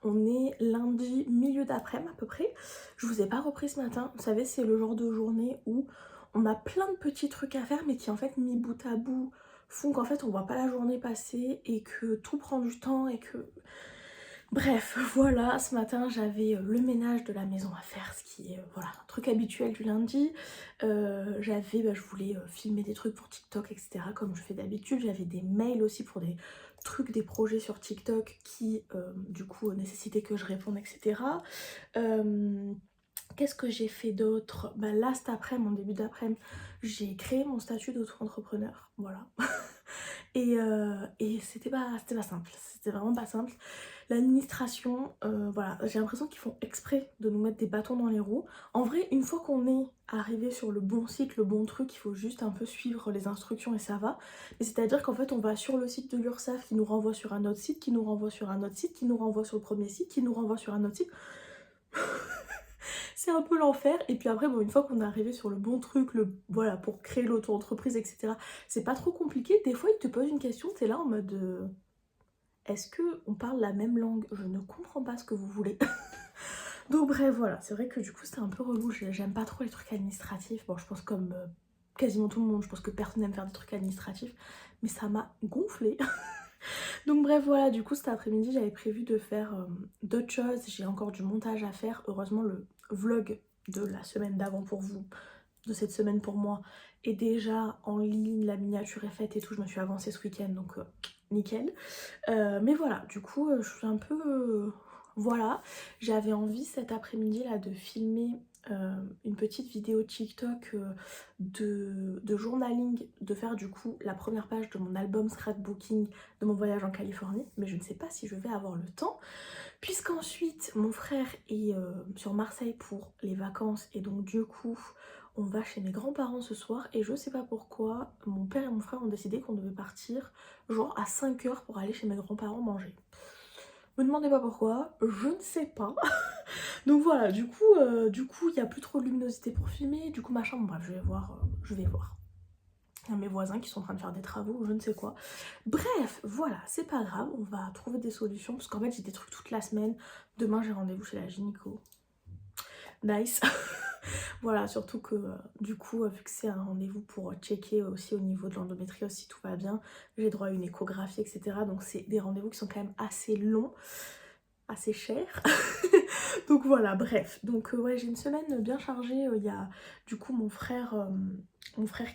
on est lundi milieu d'après-midi à peu près. Je vous ai pas repris ce matin, vous savez c'est le genre de journée où on a plein de petits trucs à faire mais qui en fait mis bout à bout font qu'en fait on voit pas la journée passer et que tout prend du temps et que... Bref, voilà, ce matin j'avais le ménage de la maison à faire, ce qui est voilà, un truc habituel du lundi. Je voulais filmer des trucs pour TikTok, etc. comme je fais d'habitude. J'avais des mails aussi pour des trucs, des projets sur TikTok qui du coup nécessitaient que je réponde, etc. Euh, Qu'est-ce que j'ai fait d'autre? Bah là cet après-midi, mon début d'après-midi, j'ai créé mon statut d'auto-entrepreneur, voilà. Et c'était pas simple, c'était vraiment pas simple. L'administration, voilà, j'ai l'impression qu'ils font exprès de nous mettre des bâtons dans les roues. En vrai, une fois qu'on est arrivé sur le bon site, le bon truc, il faut juste un peu suivre les instructions et ça va. Mais c'est-à-dire qu'en fait, on va sur le site de l'URSSAF qui nous renvoie sur un autre site, qui nous renvoie sur un autre site, qui nous renvoie sur le premier site, qui nous renvoie sur un autre site. C'est un peu l'enfer. Et puis après, bon, une fois qu'on est arrivé sur le bon truc, voilà, pour créer l'auto-entreprise, etc., c'est pas trop compliqué. Des fois, ils te posent une question, t'es là en mode... est-ce que on parle la même langue? Je ne comprends pas ce que vous voulez. Donc bref, voilà, c'est vrai que du coup c'était un peu relou, j'aime pas trop les trucs administratifs. Bon, je pense comme quasiment tout le monde, je pense que personne n'aime faire des trucs administratifs, mais ça m'a gonflé. Donc bref, voilà, du coup cet après-midi j'avais prévu de faire d'autres choses, j'ai encore du montage à faire. Heureusement le vlog de la semaine d'avant pour vous, de cette semaine pour moi, est déjà en ligne, la miniature est faite et tout, je me suis avancée ce week-end, donc nickel. Mais voilà, du coup, je suis un peu... voilà, j'avais envie cet après-midi là de filmer une petite vidéo TikTok de journaling, de faire du coup la première page de mon album scrapbooking de mon voyage en Californie, mais je ne sais pas si je vais avoir le temps, puisqu'ensuite mon frère est sur Marseille pour les vacances et donc du coup on va chez mes grands-parents ce soir et je sais pas pourquoi mon père et mon frère ont décidé qu'on devait partir genre à 5 heures pour aller chez mes grands-parents manger. Me demandez pas pourquoi, je ne sais pas. Donc voilà, du coup, il n'y a plus trop de luminosité pour filmer, du coup machin, bon, bref, je vais voir, je vais voir. Il y a mes voisins qui sont en train de faire des travaux, je ne sais quoi. Bref, voilà, c'est pas grave, on va trouver des solutions, parce qu'en fait j'ai des trucs toute la semaine. Demain j'ai rendez-vous chez la gynéco. Nice. Voilà, surtout que du coup, vu que c'est un rendez-vous pour checker aussi au niveau de l'endométriose si tout va bien, j'ai droit à une échographie, etc. Donc c'est des rendez-vous qui sont quand même assez longs, assez chers. Donc voilà, bref. Donc ouais, j'ai une semaine bien chargée. Il y a du coup mon frère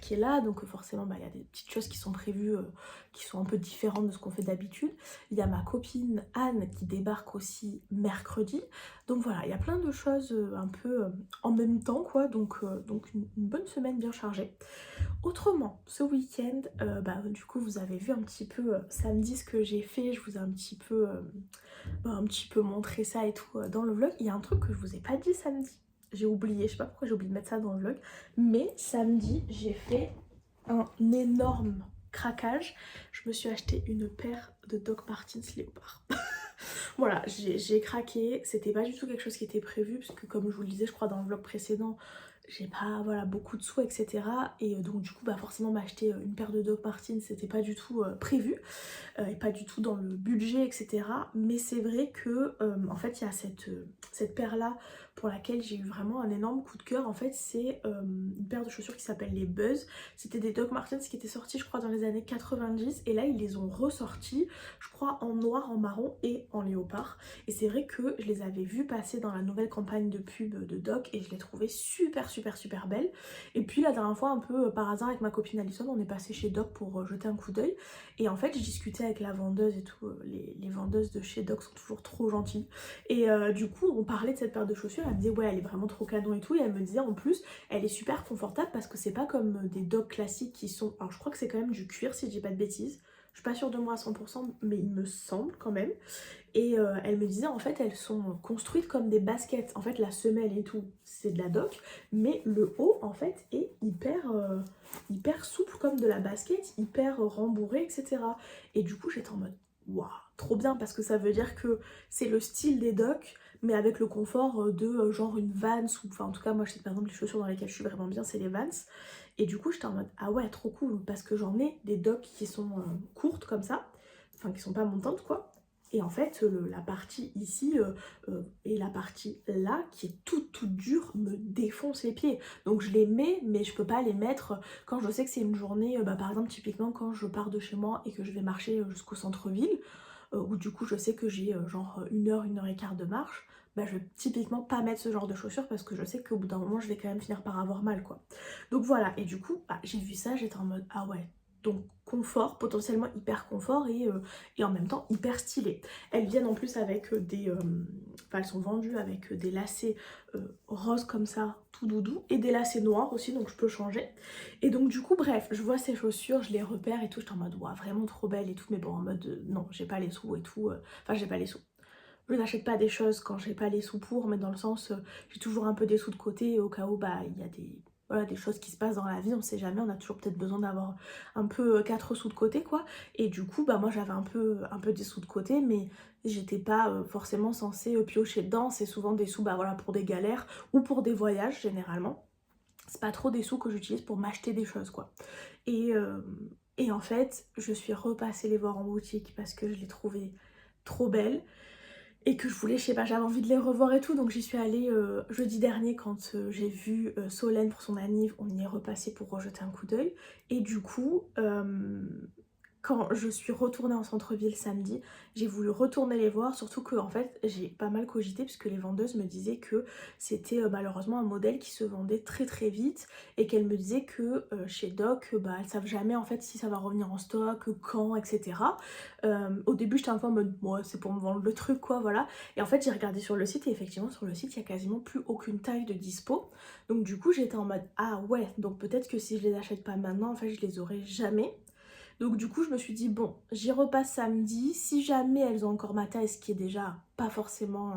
qui est là, donc forcément bah, il y a des petites choses qui sont prévues qui sont un peu différentes de ce qu'on fait d'habitude. Il y a ma copine Anne qui débarque aussi mercredi. Donc voilà, il y a plein de choses un peu en même temps quoi. Donc une bonne semaine bien chargée. Autrement, ce week-end, du coup vous avez vu un petit peu samedi ce que j'ai fait. Je vous ai un petit peu montré ça et tout dans le vlog. Il y a un truc que je vous ai pas dit samedi. J'ai oublié, je sais pas pourquoi j'ai oublié de mettre ça dans le vlog. Mais samedi, j'ai fait un énorme craquage. Je me suis acheté une paire de Doc Martens Léopard. Voilà, j'ai craqué. C'était pas du tout quelque chose qui était prévu, parce que comme je vous le disais, je crois dans le vlog précédent, j'ai pas voilà, beaucoup de sous, etc. Et donc du coup, bah, forcément m'acheter une paire de Doc Martens, c'était pas du tout prévu. Et pas du tout dans le budget, etc. Mais c'est vrai que en fait il y a cette paire là pour laquelle j'ai eu vraiment un énorme coup de cœur. En fait c'est une paire de chaussures qui s'appelle les Buzz. C'était des Doc Martens qui étaient sortis je crois dans les années 90 et là ils les ont ressortis je crois en noir, en marron et en léopard. Et c'est vrai que je les avais vus passer dans la nouvelle campagne de pub de Doc et je les trouvais super belles. Et puis la dernière fois un peu par hasard avec ma copine Alison on est passé chez Doc pour jeter un coup d'œil. Et en fait, je discutais avec la vendeuse et tout, les vendeuses de chez Doc sont toujours trop gentilles. Et du coup, on parlait de cette paire de chaussures, elle me disait ouais, elle est vraiment trop canon et tout. Et elle me disait en plus, elle est super confortable parce que c'est pas comme des Doc classiques qui sont... Alors je crois que c'est quand même du cuir si je dis pas de bêtises. Je suis pas sûre de moi à 100%, mais il me semble quand même. Et elle me disait en fait elles sont construites comme des baskets. En fait la semelle et tout c'est de la doc, mais le haut en fait est hyper souple comme de la basket, hyper rembourré, etc. Et du coup j'étais en mode waouh, trop bien parce que ça veut dire que c'est le style des docs mais avec le confort de genre une Vans ou enfin en tout cas moi je sais que par exemple les chaussures dans lesquelles je suis vraiment bien c'est les Vans. Et du coup j'étais en mode ah ouais trop cool parce que j'en ai des docs qui sont courtes comme ça, enfin qui sont pas montantes quoi. Et en fait, la partie ici et la partie là, qui est toute dure, me défonce les pieds. Donc je les mets, mais je peux pas les mettre quand je sais que c'est une journée, par exemple typiquement quand je pars de chez moi et que je vais marcher jusqu'au centre-ville, où du coup je sais que j'ai genre 1 heure et quart de marche, bah je vais typiquement pas mettre ce genre de chaussures parce que je sais qu'au bout d'un moment je vais quand même finir par avoir mal quoi. Donc voilà, et du coup bah, j'ai vu ça, j'étais en mode ah ouais, donc confort, potentiellement hyper confort et en même temps hyper stylé. Elles viennent en plus avec enfin elles sont vendues avec des lacets roses comme ça, tout doudou, et des lacets noirs aussi, donc je peux changer. Et donc du coup bref, je vois ces chaussures, je les repère et tout, j'étais en mode ouah vraiment trop belle et tout, mais bon en mode non j'ai pas les sous et tout, enfin j'ai pas les sous. Je n'achète pas des choses quand j'ai pas les sous pour, mais dans le sens, j'ai toujours un peu des sous de côté au cas où bah il y a des, voilà, des choses qui se passent dans la vie, on sait jamais, on a toujours peut-être besoin d'avoir un peu 4 sous de côté quoi. Et du coup bah moi j'avais un peu des sous de côté, mais j'étais pas forcément censée piocher dedans, c'est souvent des sous bah voilà pour des galères ou pour des voyages généralement. C'est pas trop des sous que j'utilise pour m'acheter des choses quoi. Et, euh, et en fait je suis repassée les voir en boutique parce que je les trouvais trop belles et que je voulais, je sais pas, j'avais envie de les revoir et tout, donc j'y suis allée jeudi dernier quand j'ai vu Solène pour son anniv, on y est repassé pour rejeter un coup d'œil, et du coup, quand je suis retournée en centre-ville samedi, j'ai voulu retourner les voir, surtout que en fait j'ai pas mal cogité puisque les vendeuses me disaient que c'était malheureusement un modèle qui se vendait très vite et qu'elles me disaient que chez Doc, bah, elles savent jamais en fait si ça va revenir en stock, quand, etc. Au début j'étais un peu en mode ouais c'est pour me vendre le truc quoi voilà, et en fait j'ai regardé sur le site et effectivement sur le site il y a quasiment plus aucune taille de dispo, donc du coup j'étais en mode ah ouais donc peut-être que si je les achète pas maintenant en fait je les aurai jamais. Donc du coup je me suis dit bon j'y repasse samedi, si jamais elles ont encore ma taille, ce qui est déjà pas forcément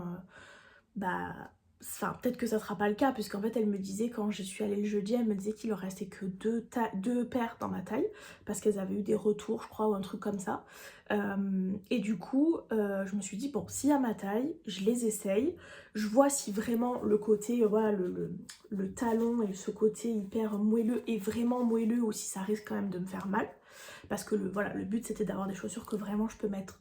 bah enfin peut-être que ça sera pas le cas puisqu'en fait elle me disait quand je suis allée le jeudi, elle me disait qu'il leur restait que deux paires dans ma taille parce qu'elles avaient eu des retours je crois ou un truc comme ça. Et du coup je me suis dit bon si à ma taille je les essaye, je vois si vraiment le côté voilà le talon et ce côté hyper moelleux est vraiment moelleux ou si ça risque quand même de me faire mal parce que voilà, le but c'était d'avoir des chaussures que vraiment je peux mettre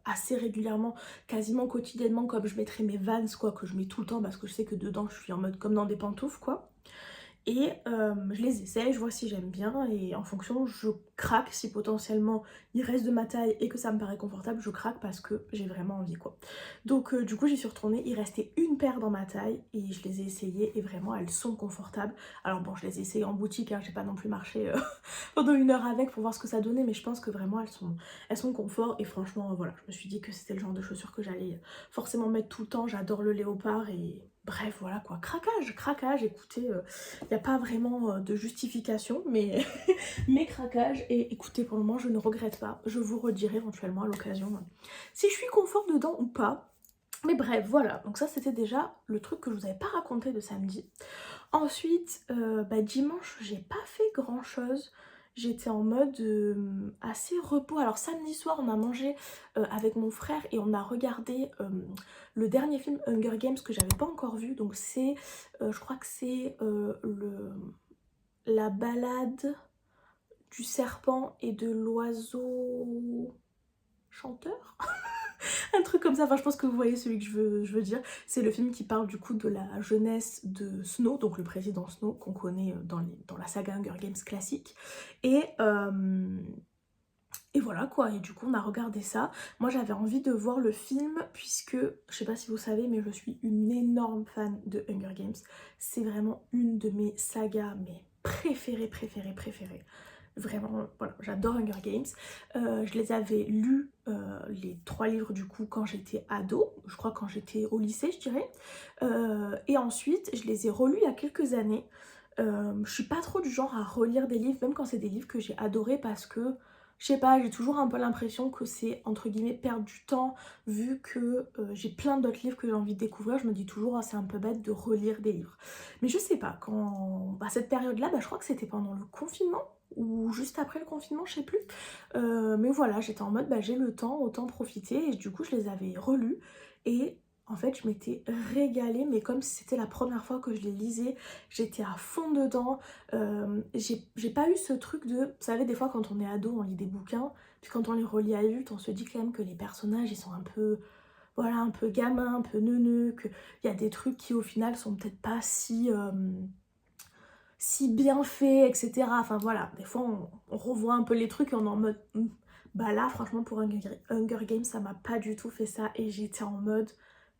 assez régulièrement, quasiment quotidiennement, comme je mettrais mes Vans quoi, que je mets tout le temps parce que je sais que dedans je suis en mode comme dans des pantoufles quoi. Et je les essaye, je vois si j'aime bien et en fonction je craque si potentiellement il reste de ma taille et que ça me paraît confortable, je craque parce que j'ai vraiment envie quoi. Donc du coup j'y suis retournée, il restait une paire dans ma taille et je les ai essayées et vraiment elles sont confortables. Alors bon je les ai essayées en boutique, hein, j'ai pas non plus marché pendant 1 heure avec pour voir ce que ça donnait, mais je pense que vraiment elles sont confort et franchement voilà, je me suis dit que c'était le genre de chaussures que j'allais forcément mettre tout le temps, j'adore le léopard et bref voilà quoi, craquage, écoutez, il n'y a pas vraiment de justification, mais, mais craquage, et écoutez pour le moment je ne regrette pas, je vous redirai éventuellement à l'occasion si je suis confort dedans ou pas. Mais bref, voilà, donc ça c'était déjà le truc que je vous avais pas raconté de samedi. Ensuite, bah, dimanche, j'ai pas fait grand chose. J'étais en mode assez repos. Alors samedi soir, on a mangé avec mon frère et on a regardé le dernier film Hunger Games que j'avais pas encore vu. Donc c'est, je crois que c'est la balade du serpent et de l'oiseau chanteur. Un truc comme ça, enfin je pense que vous voyez celui que je veux dire. C'est le film qui parle du coup de la jeunesse de Snow, donc le président Snow qu'on connaît dans la saga Hunger Games classique. Et voilà quoi, et du coup on a regardé ça. Moi j'avais envie de voir le film puisque, je sais pas si vous savez, mais je suis une énorme fan de Hunger Games. C'est vraiment une de mes sagas mais préférées. Vraiment, voilà, j'adore Hunger Games. Je les avais lus, les 3 livres du coup, quand j'étais ado, je crois quand j'étais au lycée, je dirais. Et ensuite, je les ai relus il y a quelques années. Je suis pas trop du genre à relire des livres, même quand c'est des livres que j'ai adorés parce que, je sais pas, j'ai toujours un peu l'impression que c'est entre guillemets perdre du temps vu que j'ai plein d'autres livres que j'ai envie de découvrir. Je me dis toujours, ah, c'est un peu bête de relire des livres. Mais je sais pas, quand bah, cette période-là, bah, je crois que c'était pendant le confinement ou juste après le confinement, je sais plus. Mais voilà, j'étais en mode bah j'ai le temps, autant profiter et du coup je les avais relus et En fait, je m'étais régalée, mais comme si c'était la première fois que je les lisais, j'étais à fond dedans. J'ai pas eu ce truc de... Vous savez, des fois, quand on est ado, on lit des bouquins, puis quand on les relit adulte, on se dit quand même que les personnages, ils sont un peu... Voilà, un peu gamins, un peu neuneux, qu'il y a des trucs qui, au final, sont peut-être pas si bien faits, etc. Enfin, voilà, des fois, on revoit un peu les trucs et on est en mode... Bah là, franchement, pour Hunger Games, ça m'a pas du tout fait ça, et j'étais en mode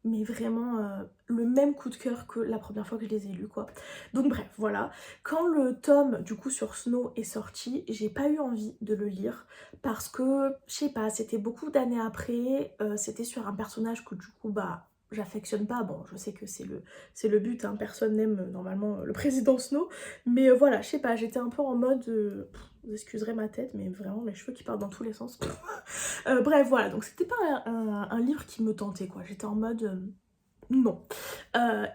mais vraiment le même coup de cœur que la première fois que je les ai lus quoi. Donc bref, voilà. Quand le tome du coup sur Snow est sorti, j'ai pas eu envie de le lire parce que, je sais pas, c'était beaucoup d'années après, c'était sur un personnage que du coup bah j'affectionne pas. Bon, je sais que c'est le but, hein, personne n'aime normalement le président Snow, mais voilà, je sais pas, j'étais un peu en mode... vous excuserez ma tête, mais vraiment les cheveux qui partent dans tous les sens. Bref, voilà, donc c'était pas un livre qui me tentait, quoi. J'étais en mode non.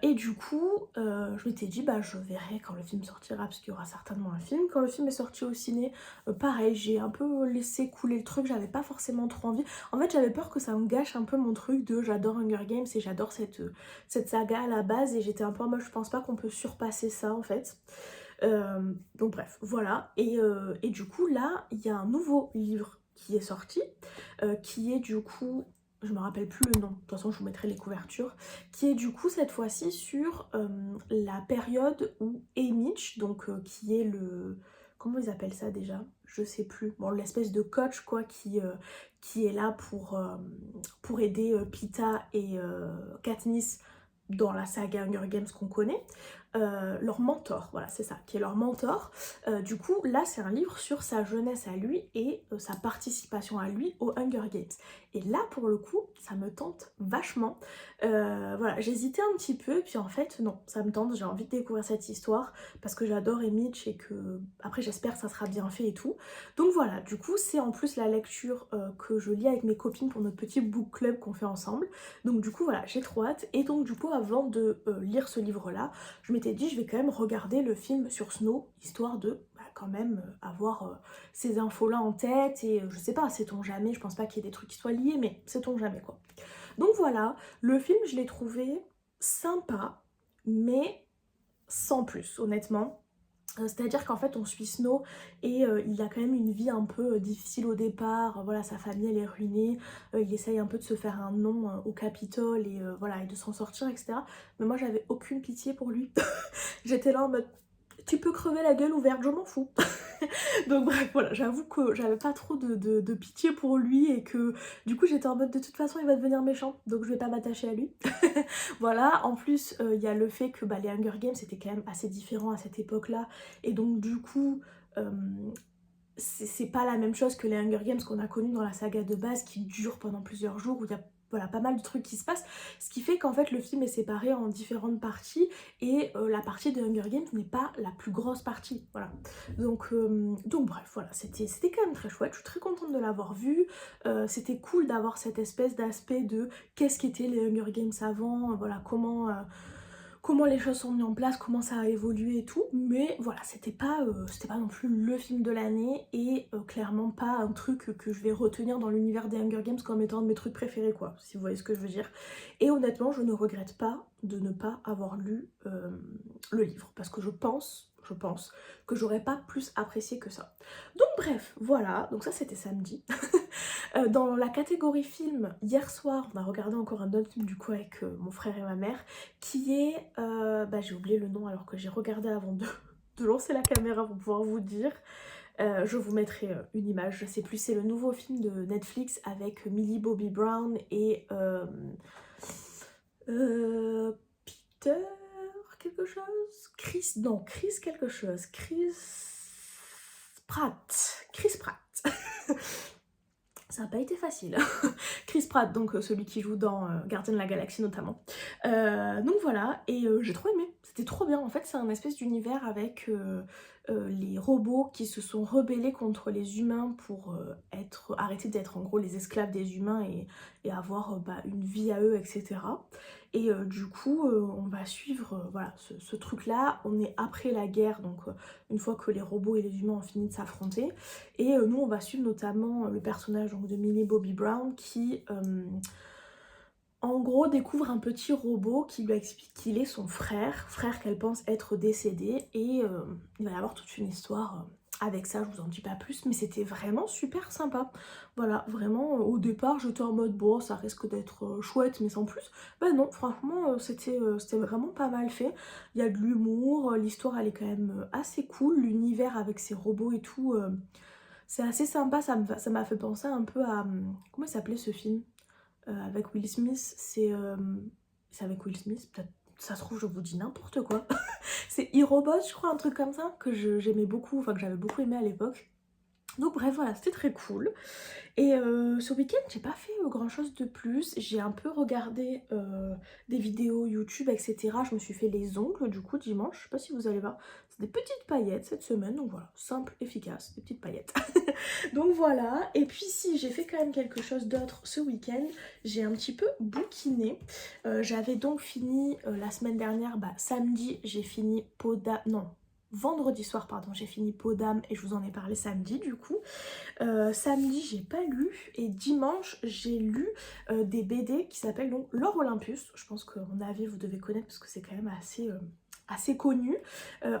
Et du coup, je m'étais dit, bah je verrai quand le film sortira, parce qu'il y aura certainement un film. Quand le film est sorti au ciné, pareil, j'ai un peu laissé couler le truc, j'avais pas forcément trop envie. En fait, j'avais peur que ça me gâche un peu mon truc de j'adore Hunger Games et j'adore cette saga à la base, et j'étais un peu en mode, je pense pas qu'on peut surpasser ça en fait. Donc bref, voilà. Et du coup, là, il y a un nouveau livre qui est sorti, qui est du coup, je me rappelle plus le nom, de toute façon je vous mettrai les couvertures, qui est du coup cette fois-ci sur la période où Haymitch, donc qui est le... Comment ils appellent ça déjà? Je sais plus. Bon, l'espèce de coach quoi qui est là pour aider Peeta et Katniss dans la saga Hunger Games qu'on connaît, leur mentor, voilà c'est ça, qui est leur mentor. Du coup là c'est un livre sur sa jeunesse à lui et sa participation à lui aux Hunger Games. Et là pour le coup ça me tente vachement. Voilà, j'hésitais un petit peu, puis en fait non, ça me tente, j'ai envie de découvrir cette histoire parce que j'adore Mitch et que après j'espère que ça sera bien fait et tout. Donc voilà, du coup c'est en plus la lecture que je lis avec mes copines pour notre petit book club qu'on fait ensemble. Donc du coup voilà, j'ai trop hâte. Et donc du coup avant de lire ce livre là, je m'étais dit je vais quand même regarder le film sur Snow, histoire de quand même avoir ces infos là en tête. Et je sais pas, sait-on jamais, je pense pas qu'il y ait des trucs qui soient liés, mais sait-on jamais quoi. Donc voilà, le film je l'ai trouvé sympa, mais sans plus honnêtement. C'est-à-dire qu'en fait on suit Snow et il a quand même une vie un peu difficile au départ, voilà sa famille elle est ruinée, il essaye un peu de se faire un nom au Capitole et voilà et de s'en sortir etc. Mais moi j'avais aucune pitié pour lui, j'étais là en mode tu peux crever la gueule ouverte, je m'en fous. Donc bref, voilà, j'avoue que j'avais pas trop de pitié pour lui et que du coup j'étais en mode de toute façon il va devenir méchant, donc je vais pas m'attacher à lui. Voilà, en plus il y a le fait que les Hunger Games c'était quand même assez différent à cette époque-là, et donc du coup euh, c'est pas la même chose que les Hunger Games qu'on a connus dans la saga de base qui dure pendant plusieurs jours, où il y a voilà, pas mal de trucs qui se passent, ce qui fait qu'en fait le film est séparé en différentes parties et la partie de Hunger Games n'est pas la plus grosse partie, voilà. Donc bref, voilà, c'était quand même très chouette, je suis très contente de l'avoir vu, c'était cool d'avoir cette espèce d'aspect de qu'est-ce qu'étaient les Hunger Games avant, voilà, comment les choses sont mises en place, comment ça a évolué et tout, mais voilà, c'était pas non plus le film de l'année et clairement pas un truc que je vais retenir dans l'univers des Hunger Games comme étant un de mes trucs préférés quoi, si vous voyez ce que je veux dire. Et honnêtement, je ne regrette pas de ne pas avoir lu le livre, parce que je pense que j'aurais pas plus apprécié que ça. Donc bref, voilà, donc ça c'était samedi. Dans la catégorie film, hier soir, on a regardé encore un autre film du coup avec mon frère et ma mère, qui est... j'ai oublié le nom alors que j'ai regardé avant de lancer la caméra pour pouvoir vous dire. Je vous mettrai une image, je sais plus, c'est le nouveau film de Netflix avec Millie Bobby Brown et Peter quelque chose, Chris quelque chose, Chris Pratt. Ça n'a pas été facile. Chris Pratt, donc celui qui joue dans Gardiens de la Galaxie notamment. Donc voilà, et j'ai trop aimé, c'était trop bien. En fait c'est un espèce d'univers avec les robots qui se sont rebellés contre les humains pour arrêter d'être en gros les esclaves des humains et avoir une vie à eux, etc. Et du coup on va suivre voilà, ce truc là, on est après la guerre, donc une fois que les robots et les humains ont fini de s'affronter. Et nous on va suivre notamment le personnage donc, de Millie Bobby Brown qui En gros, découvre un petit robot qui lui explique qu'il est son frère qu'elle pense être décédé et il va y avoir toute une histoire avec ça, je vous en dis pas plus, mais c'était vraiment super sympa. Voilà, vraiment, au départ, j'étais en mode, bon, ça risque d'être chouette, mais sans plus. Bah non, franchement, c'était vraiment pas mal fait. Il y a de l'humour, l'histoire, elle est quand même assez cool, l'univers avec ses robots et tout, c'est assez sympa, ça m'a fait penser un peu à... comment il s'appelait ce film? Avec Will Smith, c'est avec Will Smith, peut-être, ça se trouve, je vous dis n'importe quoi. C'est e-robot, je crois, un truc comme ça, que j'aimais beaucoup, enfin que j'avais beaucoup aimé à l'époque. Donc bref, voilà, c'était très cool. Et ce week-end, j'ai pas fait grand chose de plus. J'ai un peu regardé des vidéos YouTube, etc. Je me suis fait les ongles du coup dimanche. Je sais pas si vous allez voir. C'est des petites paillettes cette semaine. Donc voilà, simple, efficace, des petites paillettes. Donc voilà. Et puis si, j'ai fait quand même quelque chose d'autre ce week-end. J'ai un petit peu bouquiné. J'avais donc fini la semaine dernière, bah, samedi, j'ai fini Poda... Non. Vendredi soir, pardon, j'ai fini Peau d'âme et je vous en ai parlé samedi du coup. Samedi, j'ai pas lu et dimanche, j'ai lu des BD qui s'appellent donc L'Or Olympus. Je pense qu'à mon avis, vous devez connaître parce que c'est quand même assez connu.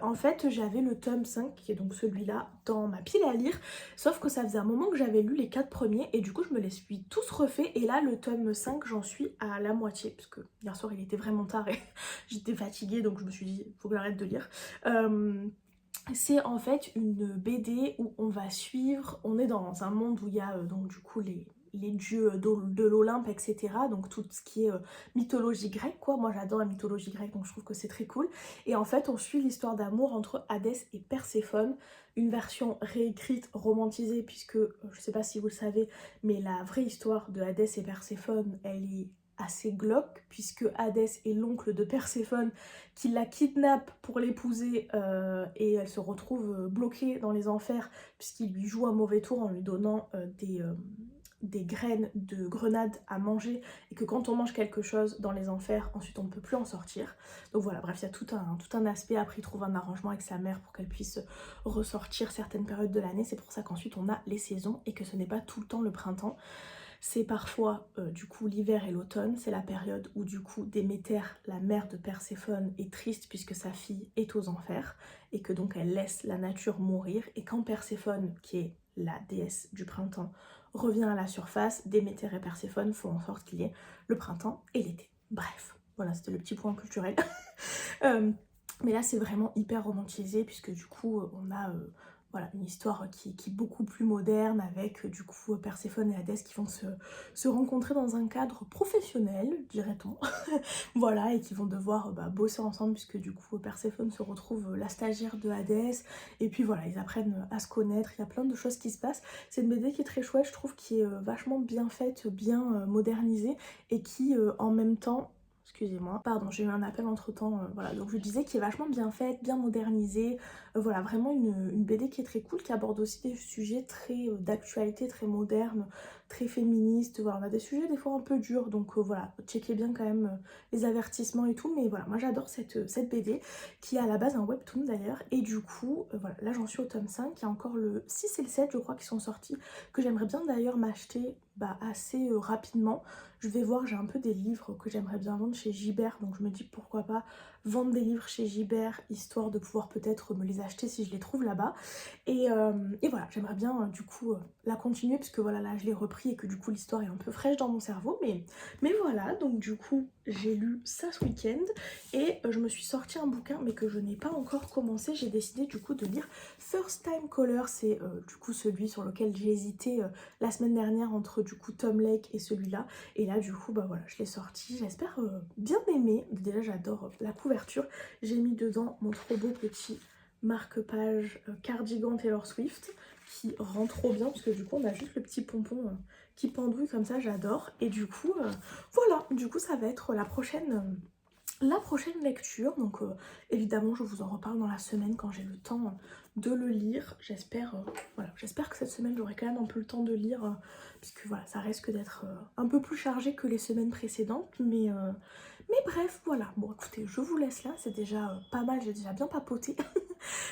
En fait, j'avais le tome 5 qui est donc celui-là dans ma pile à lire, sauf que ça faisait un moment que j'avais lu les 4 premiers et du coup je me les suis tous refaits et là le tome 5 j'en suis à la moitié parce que hier soir il était vraiment tard et j'étais fatiguée donc je me suis dit faut que j'arrête de lire. C'est en fait une BD où on va suivre, on est dans un monde où il y a donc du coup les dieux de l'Olympe, etc. Donc tout ce qui est mythologie grecque, quoi. Moi j'adore la mythologie grecque, donc je trouve que c'est très cool. Et en fait on suit l'histoire d'amour entre Hadès et Perséphone, une version réécrite, romantisée, puisque, je sais pas si vous le savez, mais la vraie histoire de Hadès et Perséphone, elle est assez glauque, puisque Hadès est l'oncle de Perséphone qui la kidnappe pour l'épouser et elle se retrouve bloquée dans les enfers puisqu'il lui joue un mauvais tour en lui donnant des graines de grenade à manger et que quand on mange quelque chose dans les enfers, ensuite on ne peut plus en sortir. Donc voilà, bref, il y a tout un aspect. Après, il trouve un arrangement avec sa mère pour qu'elle puisse ressortir certaines périodes de l'année. C'est pour ça qu'ensuite on a les saisons et que ce n'est pas tout le temps le printemps. C'est parfois du coup l'hiver et l'automne, c'est la période où du coup Déméter, la mère de Perséphone, est triste puisque sa fille est aux enfers et que donc elle laisse la nature mourir. Et quand Perséphone, qui est la déesse du printemps, revient à la surface, Déméter et Perséphone font en sorte qu'il y ait le printemps et l'été. Bref, voilà, c'était le petit point culturel. Euh, mais là c'est vraiment hyper romantisé puisque du coup on a voilà, une histoire qui est beaucoup plus moderne avec du coup Perséphone et Hadès qui vont se rencontrer dans un cadre professionnel, dirait-on. Voilà, et qui vont devoir bosser ensemble puisque du coup Perséphone se retrouve la stagiaire de Hadès et puis voilà, ils apprennent à se connaître, il y a plein de choses qui se passent. C'est une BD qui est très chouette, je trouve, qui est vachement bien faite, bien modernisée et qui en même temps... Excusez-moi, pardon, j'ai eu un appel entre temps, voilà, donc je disais qui est vachement bien faite, bien modernisée, voilà, vraiment une BD qui est très cool, qui aborde aussi des sujets très d'actualité, très modernes, très féministes, voilà, on a des sujets des fois un peu durs, donc voilà, checkez bien quand même les avertissements et tout, mais voilà, moi j'adore cette BD, qui est à la base un webtoon d'ailleurs, et du coup, voilà, là j'en suis au tome 5, il y a encore le 6 et le 7 je crois qui sont sortis, que j'aimerais bien d'ailleurs m'acheter assez rapidement. Je vais voir, j'ai un peu des livres que j'aimerais bien vendre chez Gibert, donc je me dis pourquoi pas vendre des livres chez Gibert, histoire de pouvoir peut-être me les acheter si je les trouve là-bas. Et voilà, j'aimerais bien du coup la continuer, puisque voilà, là je l'ai repris et que du coup l'histoire est un peu fraîche dans mon cerveau, mais voilà, donc du coup j'ai lu ça ce week-end, et je me suis sorti un bouquin, mais que je n'ai pas encore commencé. J'ai décidé du coup de lire First Time Caller, c'est du coup celui sur lequel j'ai hésité la semaine dernière entre du coup Tom Lake et celui-là, et là du coup voilà, je l'ai sorti, j'espère bien aimer. Déjà j'adore la couverture, j'ai mis dedans mon trop beau petit marque-page cardigan Taylor Swift qui rend trop bien parce que du coup on a juste le petit pompon qui pendouille comme ça, j'adore. Et du coup voilà, du coup ça va être la prochaine lecture, donc évidemment je vous en reparle dans la semaine quand j'ai le temps de le lire. J'espère voilà, j'espère que cette semaine j'aurai quand même un peu le temps de lire, puisque voilà, ça risque d'être un peu plus chargé que les semaines précédentes, mais bref, voilà. Bon écoutez, je vous laisse là, c'est déjà pas mal, j'ai déjà bien papoté.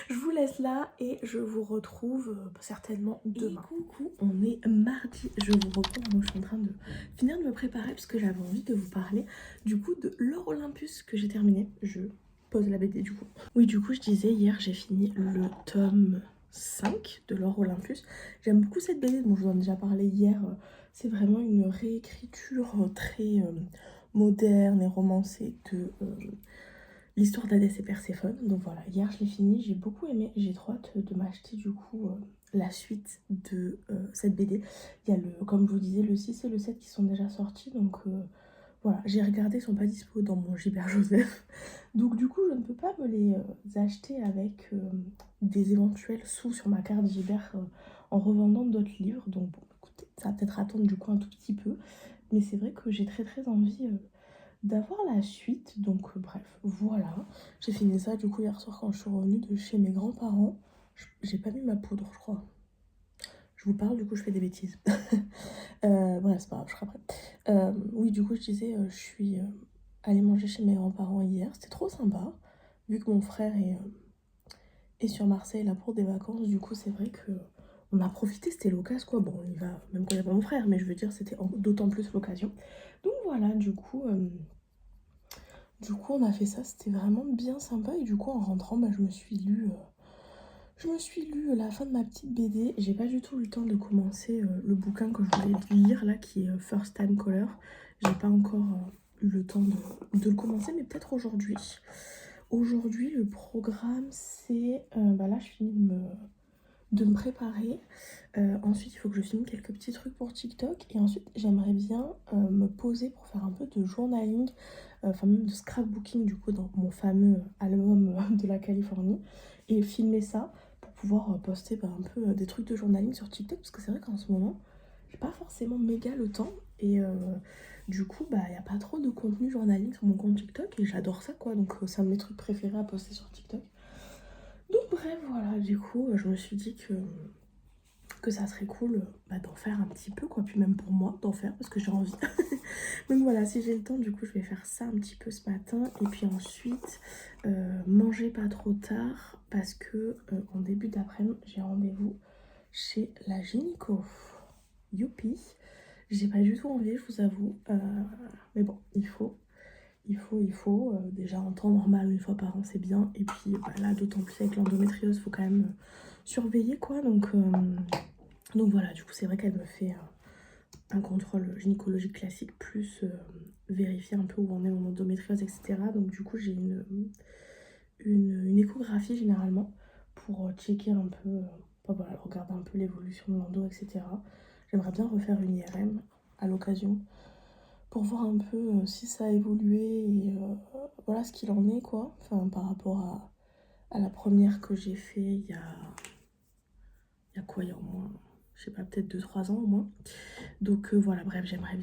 Je vous laisse là et je vous retrouve certainement demain. Et coucou, on est mardi, je vous reprends, donc je suis en train de finir de me préparer parce que j'avais envie de vous parler du coup de l'Or Olympus que j'ai terminé. Je pose la BD du coup. Oui, du coup je disais hier j'ai fini le tome 5 de l'Or Olympus. J'aime beaucoup cette BD, bon je vous en ai déjà parlé hier, c'est vraiment une réécriture très moderne et romancée de l'histoire d'Hadès et Perséphone. Donc voilà, hier je l'ai fini, j'ai beaucoup aimé, j'ai trop hâte de m'acheter du coup la suite de cette BD. Il y a comme je vous disais, le 6 et le 7 qui sont déjà sortis, donc voilà, j'ai regardé, ils sont pas dispo dans mon Gilbert Joseph. Donc du coup, je ne peux pas me les acheter avec des éventuels sous sur ma carte Gilbert en revendant d'autres livres. Donc bon, écoutez, ça va peut-être attendre du coup un tout petit peu. Mais c'est vrai que j'ai très envie d'avoir la suite. Donc bref, voilà. J'ai fini ça du coup hier soir quand je suis revenue de chez mes grands-parents. J'ai pas mis ma poudre, je crois. Je vous parle, du coup je fais des bêtises. Bref, c'est pas grave, je serai après. Oui, du coup je disais, je suis allée manger chez mes grands-parents hier. C'était trop sympa. Vu que mon frère est sur Marseille là pour des vacances, du coup c'est vrai que on a profité, c'était l'occasion quoi. Bon, on y va même quand il n'y a pas mon frère, mais je veux dire c'était d'autant plus l'occasion. Donc voilà, du coup, on a fait ça, c'était vraiment bien sympa. Et du coup, en rentrant, bah, je me suis lu la fin de ma petite BD. J'ai pas du tout eu le temps de commencer le bouquin que je voulais lire, là, qui est First Time Caller. J'ai pas encore eu le temps de le commencer, mais peut-être aujourd'hui. Aujourd'hui, le programme, c'est... bah là, je finis de me préparer. Ensuite, il faut que je filme quelques petits trucs pour TikTok. Et ensuite, j'aimerais bien me poser pour faire un peu de journaling, enfin même de scrapbooking du coup dans mon fameux album de la Californie. Et filmer ça pour pouvoir poster bah, un peu des trucs de journaling sur TikTok. Parce que c'est vrai qu'en ce moment, j'ai pas forcément méga le temps. Et du coup, bah, il n'y a pas trop de contenu journaling sur mon compte TikTok. Et j'adore ça quoi. Donc c'est un de mes trucs préférés à poster sur TikTok. Donc bref, voilà, du coup, je me suis dit que ça serait cool bah, d'en faire un petit peu, quoi. Puis même pour moi, d'en faire, parce que j'ai envie. Donc voilà, si j'ai le temps, du coup, je vais faire ça un petit peu ce matin. Et puis ensuite, manger pas trop tard, parce que en début d'après-midi, j'ai rendez-vous chez la gynéco. Youpi! J'ai pas du tout envie, je vous avoue. Mais bon, il faut. Déjà en temps normal, une fois par an, c'est bien. Et puis bah, là, d'autant plus avec l'endométriose, il faut quand même surveiller, quoi. Donc voilà, du coup, c'est vrai qu'elle me fait un contrôle gynécologique classique, plus vérifier un peu où on est en endométriose, etc. Donc du coup, j'ai une échographie généralement pour checker un peu, enfin, voilà, regarder un peu l'évolution de l'endo, etc. J'aimerais bien refaire une IRM à l'occasion pour voir un peu si ça a évolué et voilà ce qu'il en est quoi. Enfin par rapport à la première que j'ai fait il y a quoi, il y a au moins, je sais pas, peut-être 2-3 ans au moins. Donc voilà, bref, j'aimerais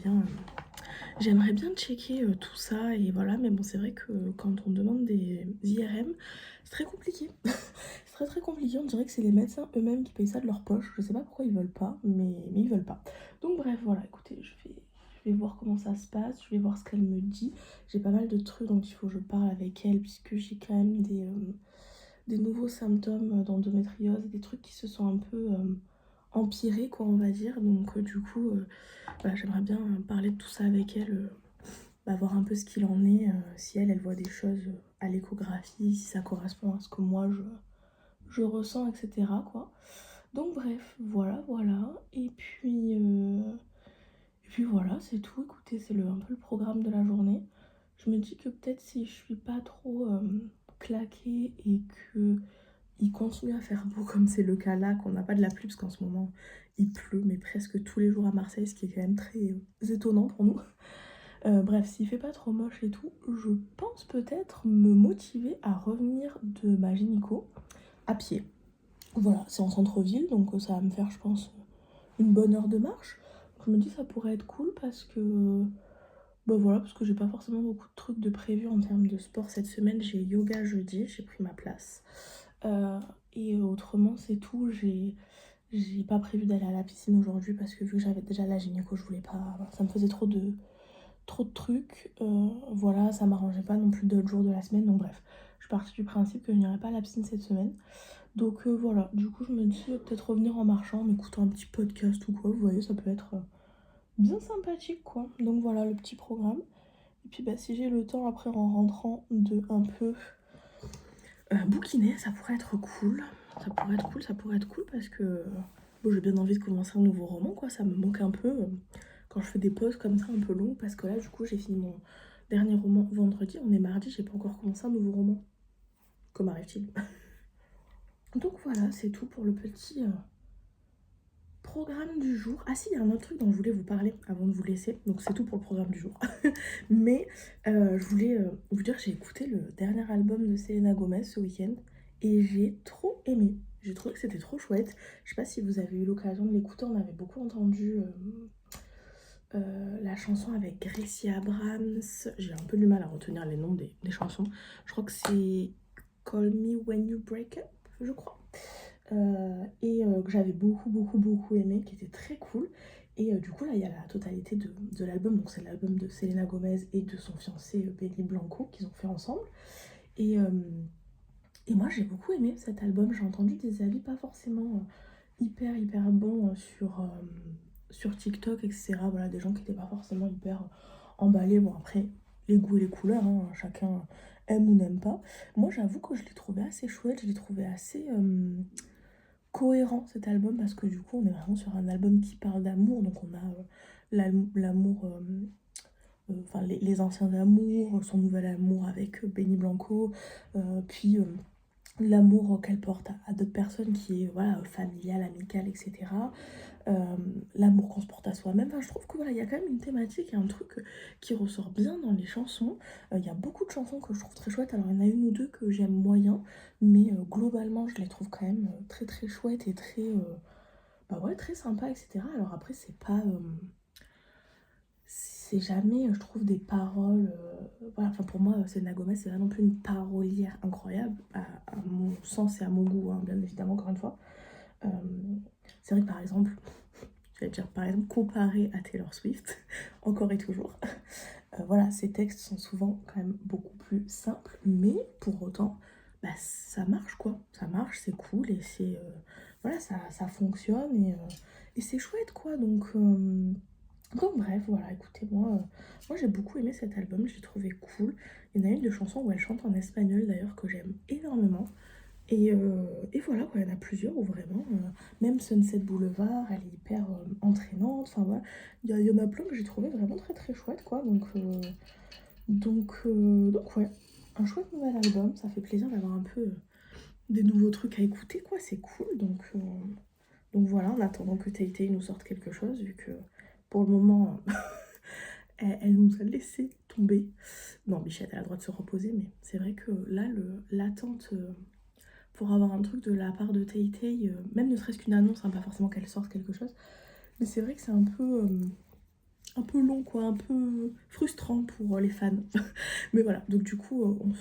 bien checker tout ça et voilà, mais bon c'est vrai que quand on demande des IRM, c'est très compliqué. C'est très compliqué, on dirait que c'est les médecins eux-mêmes qui payent ça de leur poche. Je sais pas pourquoi ils veulent pas, mais ils veulent pas. Donc bref, voilà, écoutez, je vais voir comment ça se passe, je vais voir ce qu'elle me dit. J'ai pas mal de trucs dont il faut que je parle avec elle, puisque j'ai quand même des nouveaux symptômes d'endométriose, des trucs qui se sont un peu empirés, quoi, on va dire. Donc du coup, voilà, j'aimerais bien parler de tout ça avec elle, bah, voir un peu ce qu'il en est, si elle voit des choses à l'échographie, si ça correspond à ce que moi je ressens, etc. quoi. Donc bref, voilà. Et puis voilà, c'est tout. Écoutez, c'est un peu le programme de la journée. Je me dis que peut-être si je suis pas trop claquée et que il continue à faire beau comme c'est le cas là, qu'on n'a pas de la pluie parce qu'en ce moment il pleut, mais presque tous les jours à Marseille, ce qui est quand même très étonnant pour nous. Bref, s'il fait pas trop moche et tout, je pense peut-être me motiver à revenir de ma gynéco à pied. Voilà, c'est en centre-ville, donc ça va me faire, je pense, une bonne heure de marche. Je me dis que ça pourrait être cool parce que... Bah voilà, parce que j'ai pas forcément beaucoup de trucs de prévu en termes de sport cette semaine. J'ai yoga jeudi, j'ai pris ma place. Et autrement, c'est tout. J'ai pas prévu d'aller à la piscine aujourd'hui parce que vu que j'avais déjà la gynéco, je voulais pas... voilà, ça me faisait trop de trucs. Voilà, ça m'arrangeait pas non plus d'autres jours de la semaine. Donc bref, je partie du principe que je n'irai pas à la piscine cette semaine. Donc voilà, du coup je me dis peut-être revenir en marchant, en écoutant un petit podcast ou quoi, vous voyez, ça peut être bien sympathique quoi. Donc voilà le petit programme. Et puis bah si j'ai le temps après en rentrant de un peu bouquiner, ça pourrait être cool. Ça pourrait être cool parce que bon, j'ai bien envie de commencer un nouveau roman quoi, ça me manque un peu quand je fais des pauses comme ça un peu longues parce que là du coup j'ai fini mon dernier roman vendredi, on est mardi, j'ai pas encore commencé un nouveau roman. Comment arrive-t-il? Donc voilà, c'est tout pour le petit programme du jour. Ah si, il y a un autre truc dont je voulais vous parler avant de vous laisser. Donc c'est tout pour le programme du jour. Mais je voulais vous dire que j'ai écouté le dernier album de Selena Gomez ce week-end et j'ai trop aimé. J'ai trouvé que c'était trop chouette. Je sais pas si vous avez eu l'occasion de l'écouter, on avait beaucoup entendu la chanson avec Gracie Abrams. J'ai un peu du mal à retenir les noms des chansons. Je crois que c'est Call Me When You Break Up, je crois. Que j'avais beaucoup aimé, qui était très cool. Et du coup là il y a la totalité de l'album, donc c'est l'album de Selena Gomez et de son fiancé Benny Blanco qu'ils ont fait ensemble. Et moi j'ai beaucoup aimé cet album, j'ai entendu des avis pas forcément hyper bons sur TikTok, etc. Voilà, des gens qui n'étaient pas forcément hyper emballés. Bon après, les goûts et les couleurs, hein, chacun aime ou n'aime pas. Moi j'avoue que je l'ai trouvé assez chouette, je l'ai trouvé assez cohérent cet album parce que du coup on est vraiment sur un album qui parle d'amour, donc on a l'amour, enfin les anciens amours, son nouvel amour avec Benny Blanco, puis l'amour qu'elle porte à d'autres personnes qui est voilà, familial, amical, etc. L'amour qu'on se porte à soi-même. Enfin, je trouve que voilà, il y a quand même une thématique et un truc qui ressort bien dans les chansons. Il y a beaucoup de chansons que je trouve très chouettes. Alors il y en a une ou deux que j'aime moyen, mais globalement je les trouve quand même très chouettes et très bah ouais, très sympa, etc. Alors après c'est pas c'est jamais, je trouve, des paroles. Voilà, enfin pour moi, Selena Gomez, c'est pas non plus une parolière incroyable, à mon sens et à mon goût, hein, bien évidemment, encore une fois. Euh, c'est vrai que par exemple, j'allais dire par exemple, comparé à Taylor Swift, encore et toujours, voilà, ses textes sont souvent quand même beaucoup plus simples, mais pour autant, bah, ça marche quoi. Ça marche, c'est cool et c'est. Voilà, ça fonctionne et c'est chouette quoi. Donc bref, voilà, écoutez, moi j'ai beaucoup aimé cet album, je l'ai trouvé cool. Il y en a une de chansons où elle chante en espagnol d'ailleurs que j'aime énormément. Et voilà, quoi, il y en a plusieurs où vraiment, même Sunset Boulevard, elle est hyper entraînante. Enfin voilà, il y en a plein que j'ai trouvé vraiment très chouette, quoi. Donc ouais, un chouette nouvel album, ça fait plaisir d'avoir un peu des nouveaux trucs à écouter, quoi, c'est cool. Donc voilà, en attendant que Tay nous sorte quelque chose, vu que pour le moment, elle nous a laissé tomber. Non, Bichette, elle a le droit de se reposer, mais c'est vrai que là, l'attente pour avoir un truc de la part de Tay, même ne serait-ce qu'une annonce, hein, pas forcément qu'elle sorte quelque chose, mais c'est vrai que c'est un peu long, quoi, un peu frustrant pour les fans. Mais voilà, donc du coup, on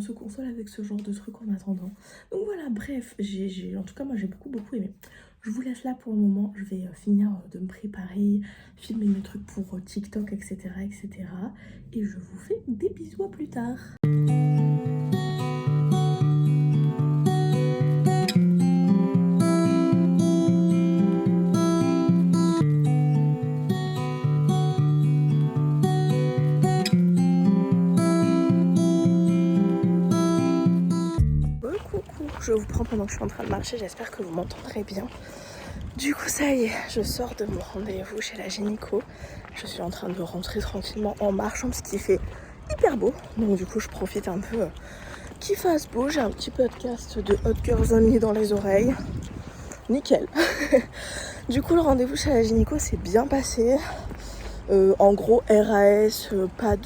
se console avec ce genre de truc en attendant. Donc voilà, bref, en tout cas, moi j'ai beaucoup aimé. Je vous laisse là pour le moment, je vais finir de me préparer, filmer mes trucs pour TikTok, etc. Et je vous fais des bisous, à plus tard. Coucou, je vous prends pendant que je suis en train de marcher, j'espère que vous m'entendrez bien. Du coup ça y est, je sors de mon rendez-vous chez la gynéco. Je suis en train de rentrer tranquillement en marchant parce qu'il fait hyper beau. Donc du coup je profite un peu qu'il fasse beau. J'ai un petit podcast de Hot Girls Only dans les oreilles. Nickel. Du coup le rendez-vous chez la gynéco s'est bien passé. En gros RAS, pas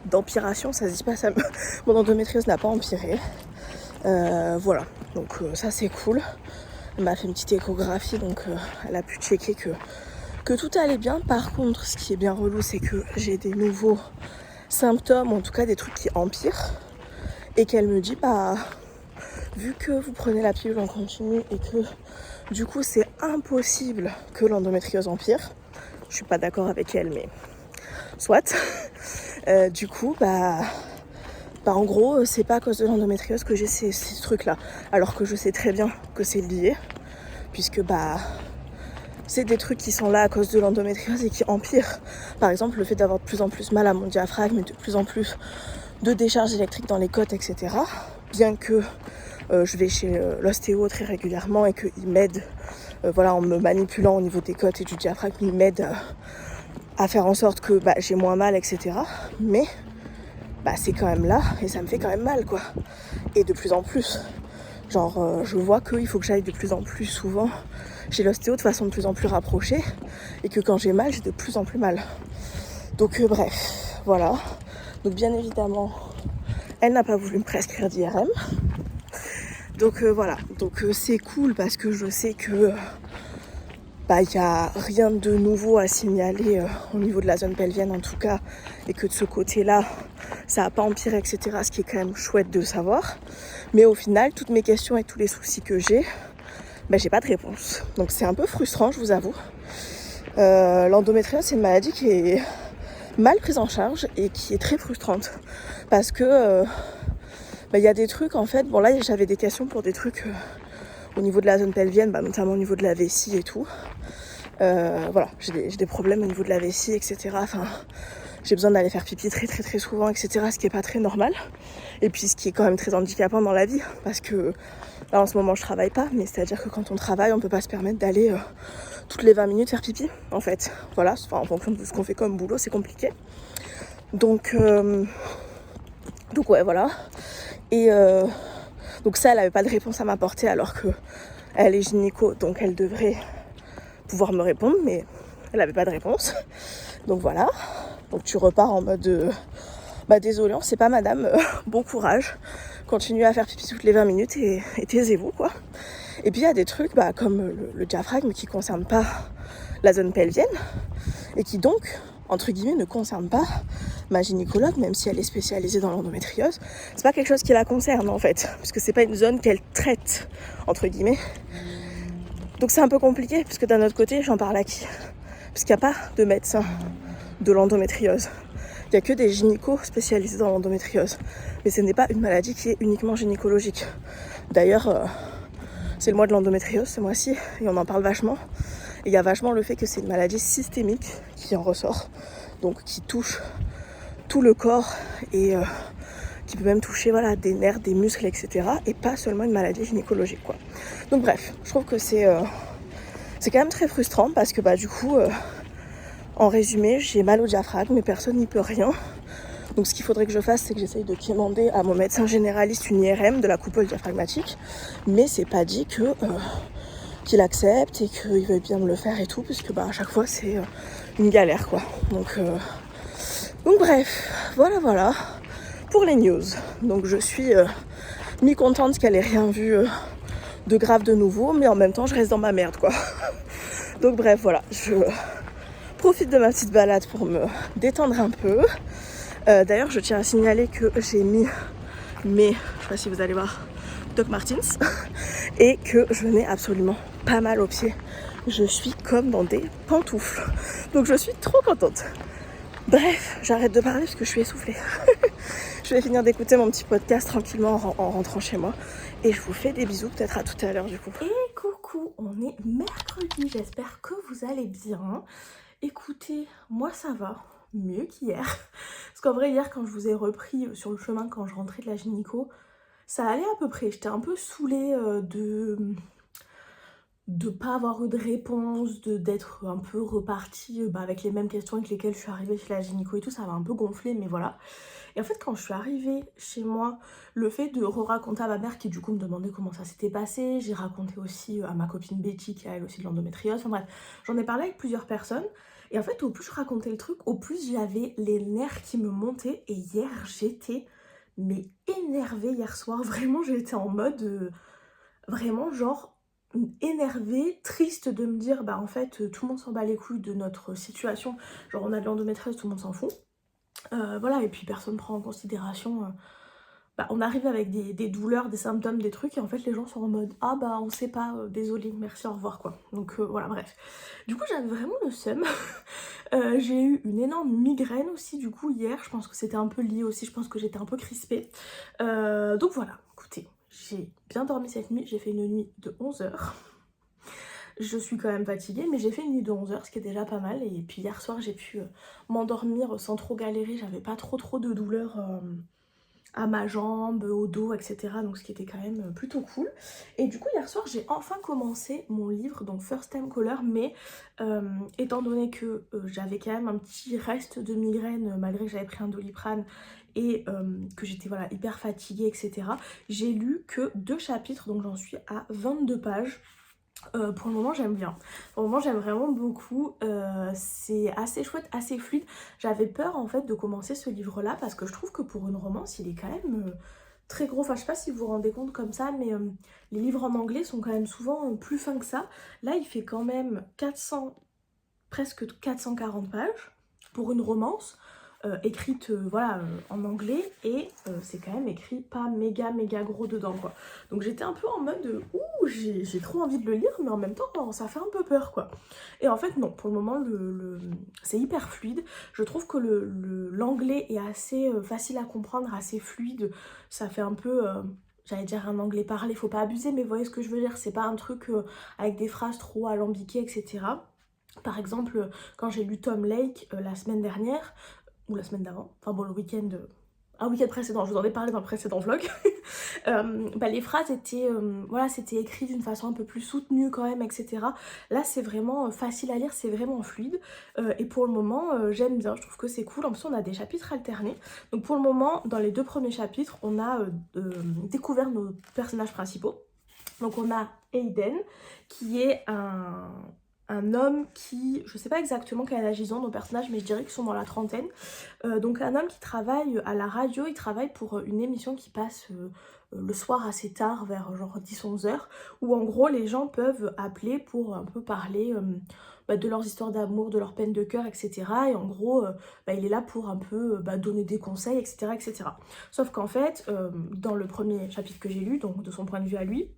d'empiration, ça se dit pas, mon endométriose n'a pas empiré. Voilà, donc ça c'est cool. Elle m'a fait une petite échographie, donc elle a pu checker que tout allait bien. Par contre, ce qui est bien relou, c'est que j'ai des nouveaux symptômes, en tout cas des trucs qui empirent. Et qu'elle me dit, bah, vu que vous prenez la pilule en continu et que du coup c'est impossible que l'endométriose empire, je suis pas d'accord avec elle, mais soit. Du coup, bah Bah en gros, c'est pas à cause de l'endométriose que j'ai ces trucs-là. Alors que je sais très bien que c'est lié, puisque bah c'est des trucs qui sont là à cause de l'endométriose et qui empirent. Par exemple, le fait d'avoir de plus en plus mal à mon diaphragme et de plus en plus de décharges électriques dans les côtes, etc. Bien que je vais chez l'ostéo très régulièrement et qu'il m'aide, voilà, en me manipulant au niveau des côtes et du diaphragme, il m'aide à faire en sorte que bah, j'ai moins mal, etc. Mais bah, c'est quand même là et ça me fait quand même mal, quoi. Et de plus en plus. Genre, je vois qu'il faut que j'aille de plus en plus souvent chez l'ostéo de façon de plus en plus rapprochée et que quand j'ai mal, j'ai de plus en plus mal. Donc bref, voilà. Donc bien évidemment, elle n'a pas voulu me prescrire d'IRM. Donc voilà, donc c'est cool parce que je sais que bah il n'y a rien de nouveau à signaler au niveau de la zone pelvienne en tout cas, et que de ce côté-là, ça n'a pas empiré, etc. Ce qui est quand même chouette de savoir. Mais au final, toutes mes questions et tous les soucis que j'ai, bah, j'ai pas de réponse. Donc c'est un peu frustrant, je vous avoue. L'endométriose, c'est une maladie qui est mal prise en charge et qui est très frustrante. Parce que bah, y a des trucs en fait, bon là j'avais des questions pour des trucs au niveau de la zone pelvienne, bah, notamment au niveau de la vessie et tout. Voilà, j'ai des problèmes au niveau de la vessie, etc. Enfin, j'ai besoin d'aller faire pipi très très très souvent, etc. Ce qui est pas très normal. Et puis ce qui est quand même très handicapant dans la vie, parce que là en ce moment je travaille pas, mais c'est à dire que quand on travaille on peut pas se permettre d'aller toutes les 20 minutes faire pipi en fait. Voilà, enfin, en fonction de ce qu'on fait comme boulot, c'est compliqué. Donc ouais, voilà. Et donc ça, elle avait pas de réponse à m'apporter alors que elle est gynéco, donc elle devrait pouvoir me répondre, mais elle avait pas de réponse. Donc voilà. Donc tu repars en mode bah désolé, on sait pas madame, bon courage. Continuez à faire pipi toutes les 20 minutes et taisez-vous, quoi. Et puis il y a des trucs bah, comme le diaphragme qui ne concerne pas la zone pelvienne et qui donc, entre guillemets, ne concerne pas ma gynécologue, même si elle est spécialisée dans l'endométriose. C'est pas quelque chose qui la concerne en fait, parce que c'est pas une zone qu'elle traite, entre guillemets. Donc c'est un peu compliqué, parce que d'un autre côté, j'en parle à qui? Parce qu'il n'y a pas de médecin de l'endométriose. Il n'y a que des gynécos spécialisés dans l'endométriose. Mais ce n'est pas une maladie qui est uniquement gynécologique. D'ailleurs, c'est le mois de l'endométriose ce mois-ci, et on en parle vachement. Et il y a vachement le fait que c'est une maladie systémique qui en ressort, donc qui touche tout le corps et qui peut même toucher voilà, des nerfs, des muscles, etc. Et pas seulement une maladie gynécologique, quoi. Donc bref, je trouve que c'est quand même très frustrant parce que bah, du coup, en résumé, j'ai mal au diaphragme, mais personne n'y peut rien. Donc ce qu'il faudrait que je fasse, c'est que j'essaye de demander à mon médecin généraliste une IRM de la coupole diaphragmatique. Mais c'est pas dit que qu'il accepte et qu'il veuille bien me le faire et tout, puisque bah, à chaque fois c'est une galère, quoi. Donc bref, voilà pour les news. Donc je suis mi-contente qu'elle ait rien vu de grave de nouveau, mais en même temps je reste dans ma merde, quoi. Donc bref, voilà, je profite de ma petite balade pour me détendre un peu. D'ailleurs, je tiens à signaler que j'ai mis mes, je sais pas si vous allez voir, Doc Martens, et que je n'ai absolument pas mal aux pieds. Je suis comme dans des pantoufles. Donc je suis trop contente. Bref, j'arrête de parler parce que je suis essoufflée. Je vais finir d'écouter mon petit podcast tranquillement en rentrant chez moi. Et je vous fais des bisous, peut-être à tout à l'heure du coup. Et coucou, on est mercredi, j'espère que vous allez bien. Écoutez, moi ça va, mieux qu'hier. Parce qu'en vrai, hier quand je vous ai repris sur le chemin quand je rentrais de la gynéco, ça allait à peu près. J'étais un peu saoulée de pas avoir eu de réponse, d'être un peu repartie avec les mêmes questions avec lesquelles je suis arrivée chez la gynéco et tout, ça m'a un peu gonflé, mais voilà. Et en fait, quand je suis arrivée chez moi, le fait de re-raconter à ma mère qui du coup me demandait comment ça s'était passé, j'ai raconté aussi à ma copine Betty qui a elle aussi de l'endométriose, enfin bref, j'en ai parlé avec plusieurs personnes. Et en fait, au plus je racontais le truc, au plus j'avais les nerfs qui me montaient. Et hier, j'étais mais énervée hier soir, vraiment j'étais en mode vraiment genre énervée, triste de me dire bah en fait tout le monde s'en bat les couilles de notre situation, genre on a de l'endométriose, tout le monde s'en fout. Voilà, et puis personne prend en considération on arrive avec des douleurs, des symptômes, des trucs, et en fait les gens sont en mode ah bah on sait pas, désolé, merci, au revoir, quoi. Donc voilà, bref. Du coup j'avais vraiment le seum. J'ai eu une énorme migraine aussi du coup hier, je pense que c'était un peu lié aussi, je pense que j'étais un peu crispée. Donc voilà, écoutez, j'ai bien dormi cette nuit, j'ai fait une nuit de 11 heures. Je suis quand même fatiguée, mais j'ai fait une nuit de 11 heures, ce qui est déjà pas mal. Et puis hier soir, j'ai pu m'endormir sans trop galérer, j'avais pas trop de douleur à ma jambe, au dos, etc. Donc ce qui était quand même plutôt cool. Et du coup hier soir j'ai enfin commencé mon livre, donc First Time Caller, mais étant donné que j'avais quand même un petit reste de migraine malgré que j'avais pris un Doliprane et que j'étais voilà hyper fatiguée, etc. J'ai lu que 2 chapitres, donc j'en suis à 22 pages. Pour le moment j'aime bien, pour le moment j'aime vraiment beaucoup, c'est assez chouette, assez fluide. J'avais peur en fait de commencer ce livre là parce que je trouve que pour une romance il est quand même très gros, enfin je sais pas si vous vous rendez compte comme ça, mais les livres en anglais sont quand même souvent plus fins que ça. Là il fait quand même 400, presque 440 pages pour une romance. Écrite voilà en anglais et c'est quand même écrit pas méga gros dedans quoi. Donc j'étais un peu en mode ouh j'ai trop envie de le lire mais en même temps ça fait un peu peur quoi. Et en fait non, pour le moment c'est hyper fluide. Je trouve que l'anglais est assez facile à comprendre, assez fluide. Ça fait un peu j'allais dire un anglais parlé, faut pas abuser mais vous voyez ce que je veux dire, c'est pas un truc avec des phrases trop alambiquées etc. Par exemple, quand j'ai lu Tom Lake la semaine dernière, ou la semaine d'avant, enfin bon le week-end, un week-end précédent, je vous en ai parlé dans le précédent vlog, bah, les phrases étaient, voilà, c'était écrit d'une façon un peu plus soutenue quand même, etc. Là c'est vraiment facile à lire, c'est vraiment fluide, et pour le moment j'aime bien, je trouve que c'est cool. En plus on a des chapitres alternés, donc pour le moment dans les 2 premiers chapitres on a découvert nos personnages principaux. Donc on a Aiden qui est un homme qui, je sais pas exactement quel âge ils ont nos personnages, mais je dirais qu'ils sont dans la trentaine. Donc un homme qui travaille à la radio, il travaille pour une émission qui passe le soir assez tard, vers genre 10-11 heures, où en gros les gens peuvent appeler pour un peu parler bah, de leurs histoires d'amour, de leurs peines de cœur, etc. Et en gros, bah, il est là pour un peu bah, donner des conseils, etc. etc. Sauf qu'en fait, dans le premier chapitre que j'ai lu, donc de son point de vue à lui,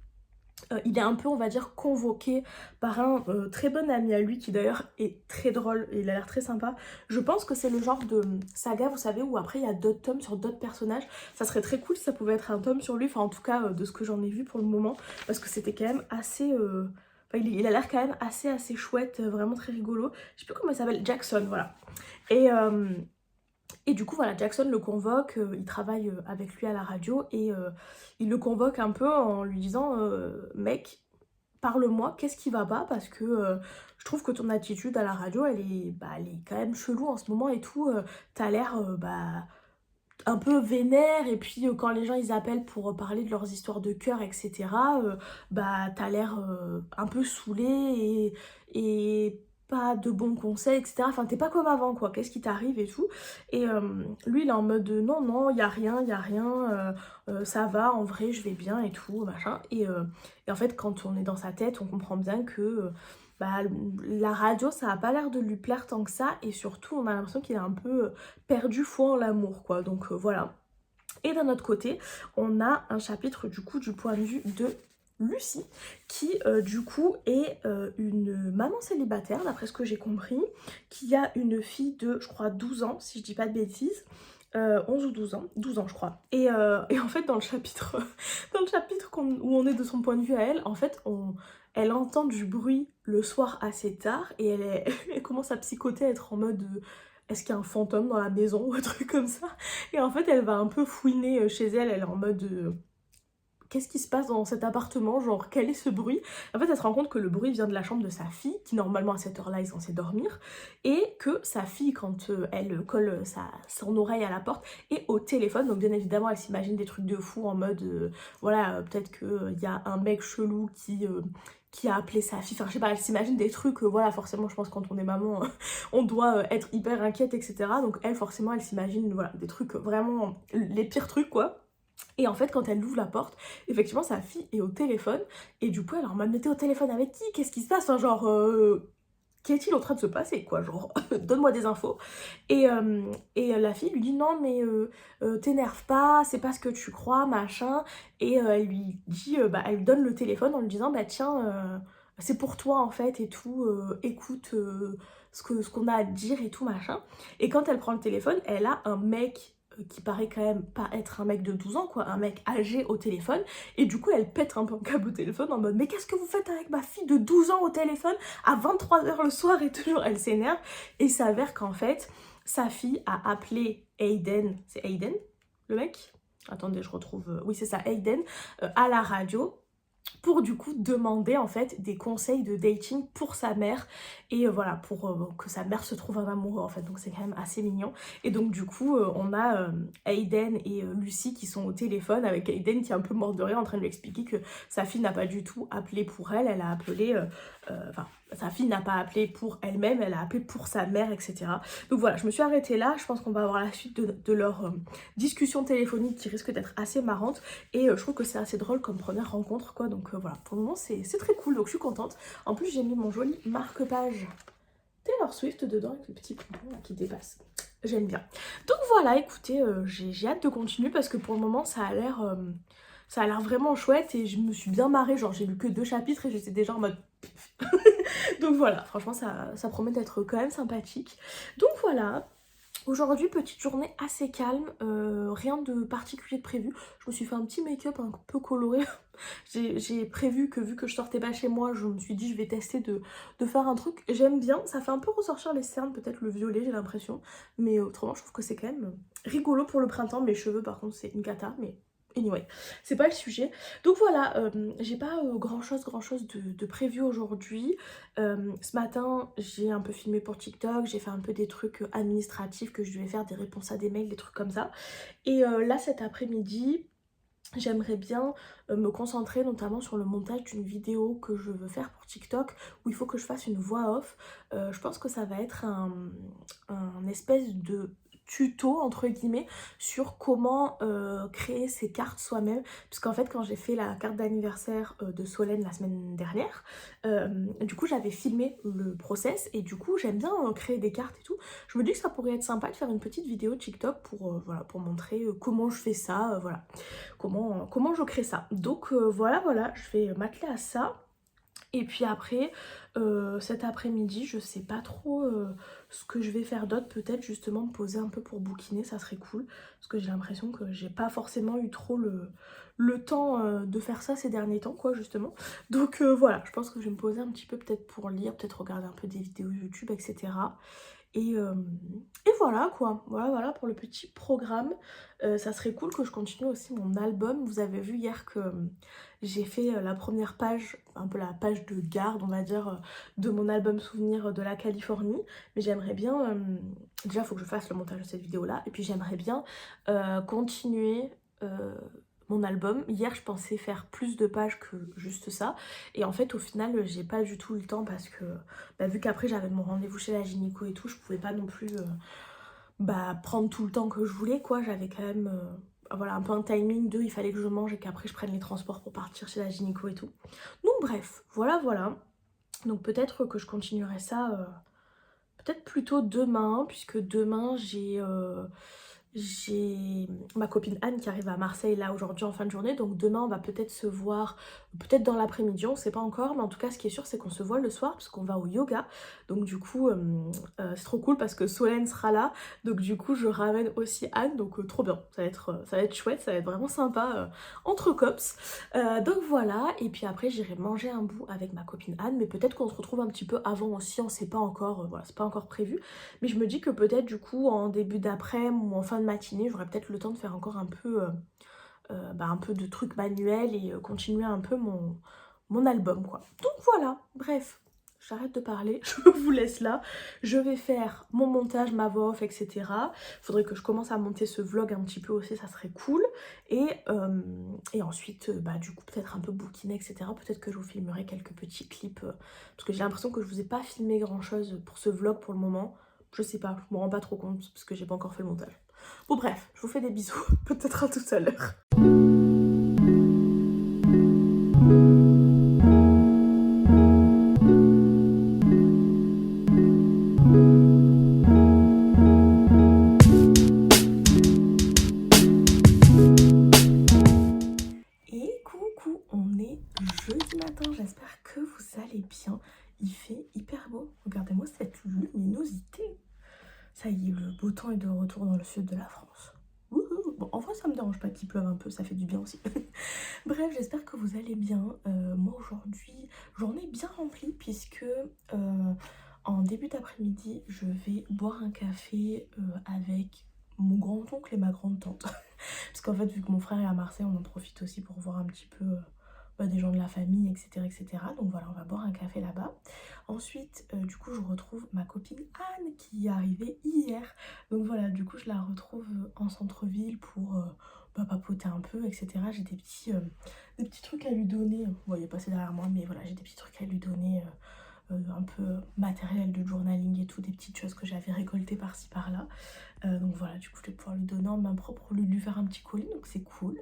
il est un peu, on va dire, convoqué par un très bon ami à lui qui d'ailleurs est très drôle et il a l'air très sympa. Je pense que c'est le genre de saga, vous savez, où après il y a d'autres tomes sur d'autres personnages. Ça serait très cool si ça pouvait être un tome sur lui, enfin en tout cas de ce que j'en ai vu pour le moment, parce que c'était quand même assez... Enfin, il a l'air quand même assez chouette, vraiment très rigolo. Je sais plus comment il s'appelle, Jackson, voilà. Et... Et du coup, voilà, Jackson le convoque, il travaille avec lui à la radio et il le convoque un peu en lui disant mec, parle-moi, qu'est-ce qui va pas? Parce que je trouve que ton attitude à la radio, elle est quand même chelou en ce moment et tout. T'as l'air bah, un peu vénère et puis quand les gens ils appellent pour parler de leurs histoires de cœur, etc. Bah, t'as l'air un peu saoulé et pas de bons conseils, etc. Enfin, t'es pas comme avant, quoi. Qu'est-ce qui t'arrive et tout. Et lui, il est en mode non, y a rien, ça va, en vrai, je vais bien et tout, machin. Et en fait, quand on est dans sa tête, on comprend bien que bah, la radio, ça a pas l'air de lui plaire tant que ça. Et surtout, on a l'impression qu'il a un peu perdu foi en l'amour, quoi. Donc voilà. Et d'un autre côté, on a un chapitre du coup du point de vue de Lucie, qui du coup est une maman célibataire, d'après ce que j'ai compris, qui a une fille de, je crois, 12 ans, si je dis pas de bêtises. 11 ou 12 ans je crois. Et en fait dans le chapitre, dans le chapitre où on est de son point de vue à elle, en fait elle entend du bruit le soir assez tard et elle commence à psychoter, à être en mode est-ce qu'il y a un fantôme dans la maison ou un truc comme ça. Et en fait elle va un peu fouiner chez elle, elle est en mode qu'est-ce qui se passe dans cet appartement, genre quel est ce bruit? En fait elle se rend compte que le bruit vient de la chambre de sa fille, qui normalement à cette heure-là est censée dormir, et que sa fille quand elle colle son oreille à la porte est au téléphone. Donc bien évidemment elle s'imagine des trucs de fou en mode voilà peut-être qu'il y a un mec chelou qui a appelé sa fille, enfin je sais pas, elle s'imagine des trucs, voilà forcément je pense quand on est maman on doit être hyper inquiète etc. Donc elle forcément elle s'imagine voilà des trucs vraiment les pires trucs quoi. Et en fait, quand elle ouvre la porte, effectivement, sa fille est au téléphone. Et du coup, elle est en mode, mais t'es au téléphone avec qui? Qu'est-ce qui se passe? Enfin, genre, qu'est-il en train de se passer, quoi? Genre, donne-moi des infos. Et la fille lui dit, non, mais t'énerve pas, c'est pas ce que tu crois, machin. Et elle lui dit, bah, elle lui donne le téléphone en lui disant, bah tiens, c'est pour toi en fait et tout, écoute ce qu'on a à te dire et tout machin. Et quand elle prend le téléphone, elle a un mec qui paraît quand même pas être un mec de 12 ans quoi, un mec âgé au téléphone. Et du coup elle pète un peu un câble au téléphone en mode mais qu'est-ce que vous faites avec ma fille de 12 ans au téléphone à 23 h le soir, et toujours elle s'énerve. Et il s'avère qu'en fait sa fille a appelé Aiden, c'est Aiden le mec? Attendez, je retrouve, oui c'est ça, Aiden, à la radio, pour du coup demander en fait des conseils de dating pour sa mère. Et voilà, pour que sa mère se trouve un amoureux en fait, donc c'est quand même assez mignon. Et donc du coup on a Aiden et Lucie qui sont au téléphone, avec Aiden qui est un peu mort de rire en train de lui expliquer que sa fille n'a pas du tout appelé pour elle, elle a appelé, enfin sa fille n'a pas appelé pour elle-même, elle a appelé pour sa mère, etc. Donc voilà, je me suis arrêtée là, je pense qu'on va avoir la suite de leur discussion téléphonique qui risque d'être assez marrante. Et je trouve que c'est assez drôle comme première rencontre quoi, donc voilà, pour le moment c'est très cool, donc je suis contente. En plus j'ai mis mon joli marque-page Taylor Swift dedans avec le petit pompon là qui dépasse, j'aime bien. Donc voilà, écoutez, j'ai hâte de continuer parce que pour le moment ça a l'air vraiment chouette et je me suis bien marrée, genre j'ai lu que 2 chapitres et j'étais déjà en mode donc voilà, franchement ça promet d'être quand même sympathique. Donc voilà, aujourd'hui, petite journée assez calme, rien de particulier de prévu. Je me suis fait un petit make-up un peu coloré. J'ai prévu que vu que je sortais pas chez moi, je me suis dit je vais tester de faire un truc. J'aime bien, ça fait un peu ressortir les cernes, peut-être le violet j'ai l'impression. Mais autrement je trouve que c'est quand même rigolo pour le printemps. Mes cheveux par contre c'est une cata, mais anyway, c'est pas le sujet. Donc voilà, j'ai pas grand chose de prévu aujourd'hui. Ce matin, j'ai un peu filmé pour TikTok, j'ai fait un peu des trucs administratifs que je devais faire, des réponses à des mails, des trucs comme ça. Et là, cet après-midi, j'aimerais bien me concentrer notamment sur le montage d'une vidéo que je veux faire pour TikTok, où il faut que je fasse une voix off. Je pense que ça va être un espèce de tuto entre guillemets sur comment créer ses cartes soi-même, parce qu'en fait quand j'ai fait la carte d'anniversaire de Solène la semaine dernière, du coup j'avais filmé le process et du coup j'aime bien créer des cartes et tout. Je me dis que ça pourrait être sympa de faire une petite vidéo TikTok pour, voilà, pour montrer comment je fais ça, voilà, comment je crée ça. Donc voilà, je vais m'atteler à ça. Et puis après, cet après-midi, je sais pas trop ce que je vais faire d'autre. Peut-être justement me poser un peu pour bouquiner, ça serait cool. Parce que j'ai l'impression que j'ai pas forcément eu trop le temps de faire ça ces derniers temps, quoi, justement. Donc voilà, je pense que je vais me poser un petit peu peut-être pour lire, peut-être regarder un peu des vidéos YouTube, etc. Et voilà quoi, voilà pour le petit programme. Ça serait cool que je continue aussi mon album. Vous avez vu hier que j'ai fait la première page, un peu la page de garde on va dire, de mon album souvenir de la Californie. Mais j'aimerais bien, déjà il faut que je fasse le montage de cette vidéo là, et puis j'aimerais bien continuer mon album. Hier je pensais faire plus de pages que juste ça, et en fait au final j'ai pas du tout le temps parce que vu qu'après j'avais mon rendez-vous chez la gynéco et tout, je pouvais pas non plus prendre tout le temps que je voulais quoi. J'avais quand même voilà, un peu un timing de il fallait que je mange et qu'après je prenne les transports pour partir chez la gynéco et tout. Donc bref, voilà. Donc peut-être que je continuerai ça peut-être plutôt demain, puisque demain j'ai ma copine Anne qui arrive à Marseille là aujourd'hui en fin de journée, donc demain on va peut-être se voir, peut-être dans l'après-midi, on sait pas encore, mais en tout cas ce qui est sûr c'est qu'on se voit le soir parce qu'on va au yoga. Donc du coup c'est trop cool parce que Solène sera là, donc du coup je ramène aussi Anne, donc trop bien, ça va être chouette, ça va être vraiment sympa entre cops. Donc voilà, et puis après j'irai manger un bout avec ma copine Anne, mais peut-être qu'on se retrouve un petit peu avant aussi, on sait pas encore, voilà, c'est pas encore prévu. Mais je me dis que peut-être du coup en début d'après-midi ou en fin de matinée, j'aurai peut-être le temps de faire encore un peu de trucs manuels et continuer un peu mon album quoi. Donc voilà, bref, j'arrête de parler, je vous laisse là. Je vais faire mon montage, ma voix off, etc. Faudrait que je commence à monter ce vlog un petit peu aussi, ça serait cool. Et ensuite, du coup, peut-être un peu bouquiner, etc. Peut-être que je vous filmerai quelques petits clips. Parce que j'ai l'impression que je vous ai pas filmé grand chose pour ce vlog pour le moment. Je sais pas, je me rends pas trop compte parce que j'ai pas encore fait le montage. Bon bref, je vous fais des bisous, peut-être à tout à l'heure. Et coucou, on est jeudi matin, j'espère que vous allez temps est de retour dans le sud de la France. Wouhou! Bon, en vrai, ça me dérange pas qu'il pleuve un peu, ça fait du bien aussi. Bref, j'espère que vous allez bien. Moi, aujourd'hui, journée bien remplie puisque en début d'après-midi, je vais boire un café avec mon grand-oncle et ma grande-tante. Parce qu'en fait, vu que mon frère est à Marseille, on en profite aussi pour voir un petit peu des gens de la famille, etc., etc. Donc voilà, on va boire un café là-bas. Ensuite, du coup, je retrouve ma copine Anne qui est arrivée hier. Donc voilà, du coup, je la retrouve en centre-ville pour papoter un peu, etc. J'ai des petits trucs à lui donner. Bon, il est passé derrière moi, mais voilà, j'ai des petits trucs à lui donner. Un peu matériel de journaling et tout, des petites choses que j'avais récoltées par-ci par-là. Donc voilà, du coup je vais pouvoir lui donner en main propre, lui faire un petit colis, donc c'est cool.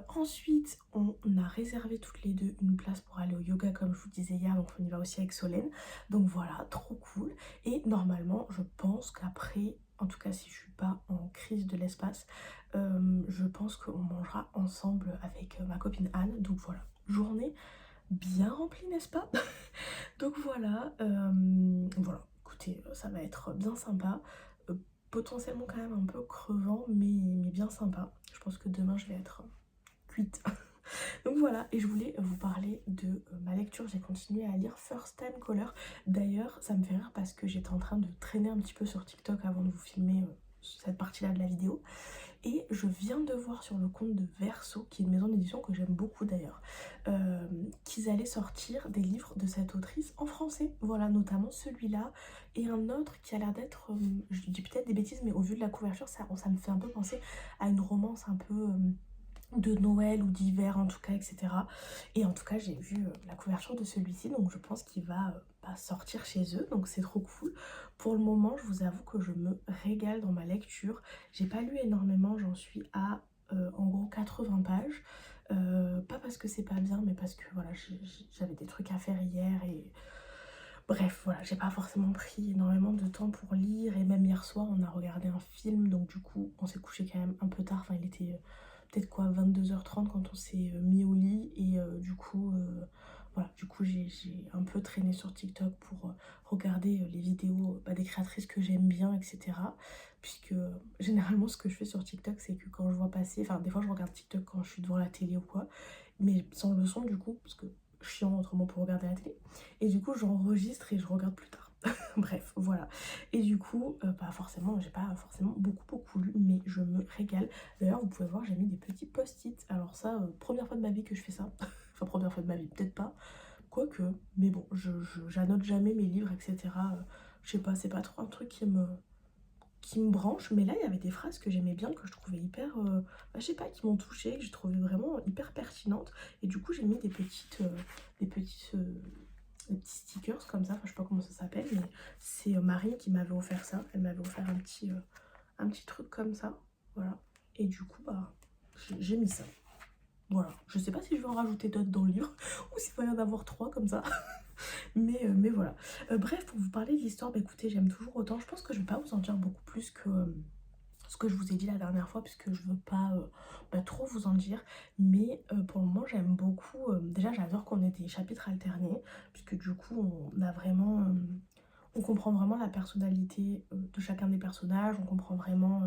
Ensuite, on a réservé toutes les deux une place pour aller au yoga comme je vous disais hier, donc on y va aussi avec Solène. Donc voilà, trop cool. Et normalement, je pense qu'après, en tout cas si je suis pas en crise de l'espace, je pense qu'on mangera ensemble avec ma copine Anne. Donc voilà, journée bien remplie, n'est-ce pas? Donc voilà, voilà, écoutez, ça va être bien sympa, potentiellement quand même un peu crevant, mais bien sympa. Je pense que demain je vais être cuite. Donc voilà, et je voulais vous parler de ma lecture. J'ai continué à lire First Time Caller. D'ailleurs, ça me fait rire parce que j'étais en train de traîner un petit peu sur TikTok avant de vous filmer cette partie-là de la vidéo. Et je viens de voir sur le compte de Verso, qui est une maison d'édition que j'aime beaucoup d'ailleurs, qu'ils allaient sortir des livres de cette autrice en français. Voilà, notamment celui-là et un autre qui a l'air d'être, je dis peut-être des bêtises, mais au vu de la couverture, ça me fait un peu penser à une romance un peu de Noël ou d'hiver en tout cas, etc. Et en tout cas, j'ai vu la couverture de celui-ci, donc je pense qu'il va sortir chez eux, donc c'est trop cool. Pour le moment, je vous avoue que je me régale dans ma lecture. J'ai pas lu énormément, j'en suis à en gros 80 pages. Pas parce que c'est pas bien, mais parce que voilà, j'avais des trucs à faire hier et bref, voilà, j'ai pas forcément pris énormément de temps pour lire. Et même hier soir, on a regardé un film, donc du coup, on s'est couché quand même un peu tard. Enfin, il était peut-être quoi, 22h30 quand on s'est mis au lit. Et du coup, voilà, du coup, j'ai un peu traîné sur TikTok pour regarder les vidéos des créatrices que j'aime bien, etc. Puisque généralement, ce que je fais sur TikTok, c'est que quand je vois passer, enfin, des fois, je regarde TikTok quand je suis devant la télé ou quoi, mais sans le son, du coup, parce que chiant autrement pour regarder la télé. Et du coup, j'enregistre et je regarde plus tard. Bref, voilà. Et du coup, forcément, j'ai pas forcément beaucoup lu, mais je me régale. D'ailleurs, vous pouvez voir, j'ai mis des petits post-it. Alors ça, première fois de ma vie que je fais ça. Enfin, première fois de ma vie, peut-être pas. Quoique, mais bon, j'annote jamais mes livres, etc. Je sais pas, c'est pas trop un truc qui me branche, mais là il y avait des phrases que j'aimais bien, que je trouvais hyper, je sais pas, qui m'ont touchée, que j'ai trouvé vraiment hyper pertinentes, et du coup j'ai mis des petites, des petits stickers comme ça, enfin je sais pas comment ça s'appelle, mais c'est Marine qui m'avait offert ça, elle m'avait offert un petit truc comme ça, voilà, et du coup j'ai mis ça. Voilà, je sais pas si je vais en rajouter d'autres dans le livre ou s'il va y en avoir trois comme ça. Mais voilà. Bref, pour vous parler de l'histoire, écoutez, j'aime toujours autant. Je pense que je vais pas vous en dire beaucoup plus que ce que je vous ai dit la dernière fois, puisque je veux pas trop vous en dire. Mais pour le moment, j'aime beaucoup. Déjà, j'adore qu'on ait des chapitres alternés, puisque du coup, on a vraiment. On comprend vraiment la personnalité de chacun des personnages, on comprend vraiment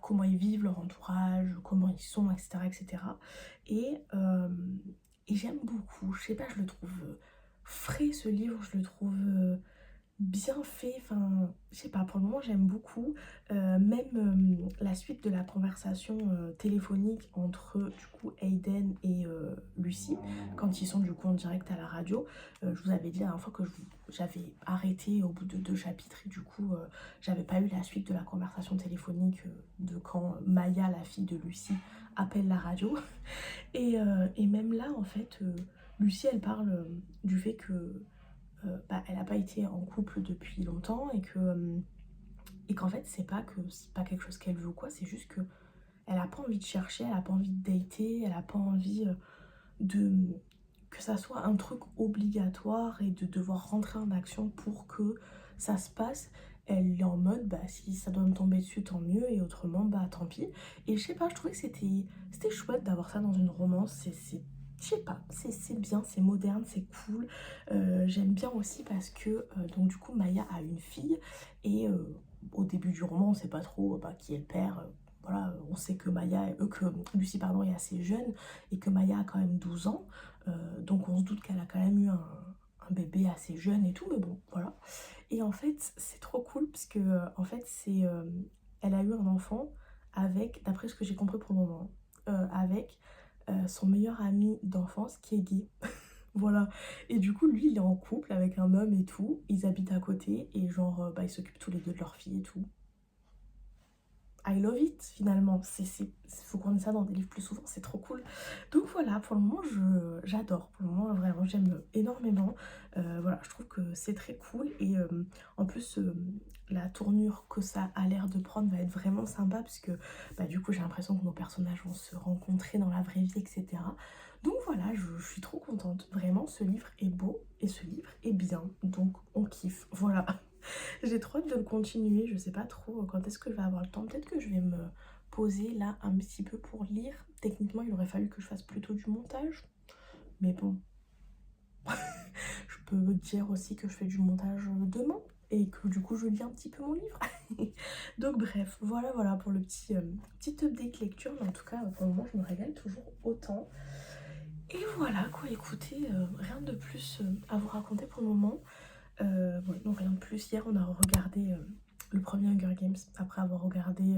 comment ils vivent, leur entourage, comment ils sont, etc. etc. Et, euh, et j'aime beaucoup, je sais pas, je le trouve frais ce livre, je le trouve bien fait, enfin je sais pas, pour le moment j'aime beaucoup. Même la suite de la conversation téléphonique entre du coup Aiden et Lucie, quand ils sont du coup en direct à la radio. Je vous avais dit la dernière fois que j'avais arrêté au bout de 2 chapitres, et du coup j'avais pas eu la suite de la conversation téléphonique de quand Maya, la fille de Lucie, appelle la radio. Et même là en fait, Lucie elle parle du fait que elle n'a pas été en couple depuis longtemps, et qu'en fait c'est pas quelque chose qu'elle veut ou quoi, c'est juste que elle a pas envie de chercher, elle a pas envie de dater, elle a pas envie de que ça soit un truc obligatoire et de devoir rentrer en action pour que ça se passe. Elle est en mode si ça doit me tomber dessus tant mieux, et autrement tant pis. Et je sais pas, je trouvais que c'était chouette d'avoir ça dans une romance. Je sais pas, c'est bien, c'est moderne, c'est cool. J'aime bien aussi parce que donc du coup Maya a une fille, et au début du roman, on sait pas trop qui est le père. Voilà, on sait que que Lucie pardon, est assez jeune et que Maya a quand même 12 ans. Donc on se doute qu'elle a quand même eu un bébé assez jeune et tout, mais bon, voilà. Et en fait, c'est trop cool parce que en fait, elle a eu un enfant avec, d'après ce que j'ai compris pour le moment, avec son meilleur ami d'enfance qui est gay. Voilà. Et du coup, lui, il est en couple avec un homme et tout. Ils habitent à côté et genre, ils s'occupent tous les deux de leur fille et tout. I love it finalement. Faut qu'on ait ça dans des livres plus souvent, c'est trop cool. Donc voilà, pour le moment, j'adore. Pour le moment, vraiment, j'aime énormément. Voilà, je trouve que c'est très cool. Et en plus, la tournure que ça a l'air de prendre va être vraiment sympa. Parce que du coup, j'ai l'impression que nos personnages vont se rencontrer dans la vraie vie, etc. Donc voilà, je suis trop contente. Vraiment, ce livre est beau et ce livre est bien. Donc on kiffe. Voilà. J'ai trop hâte de le continuer, je sais pas trop quand est-ce que je vais avoir le temps. Peut-être que je vais me poser là un petit peu pour lire. Techniquement, il aurait fallu que je fasse plutôt du montage. Mais bon, je peux dire aussi que je fais du montage demain et que du coup je lis un petit peu mon livre. Donc bref, voilà pour le petit update lecture. Mais en tout cas, pour le moment, je me régale toujours autant. Et voilà quoi, écoutez, rien de plus à vous raconter pour le moment. Ouais, non, rien de plus. Hier, on a regardé le premier Hunger Games après avoir regardé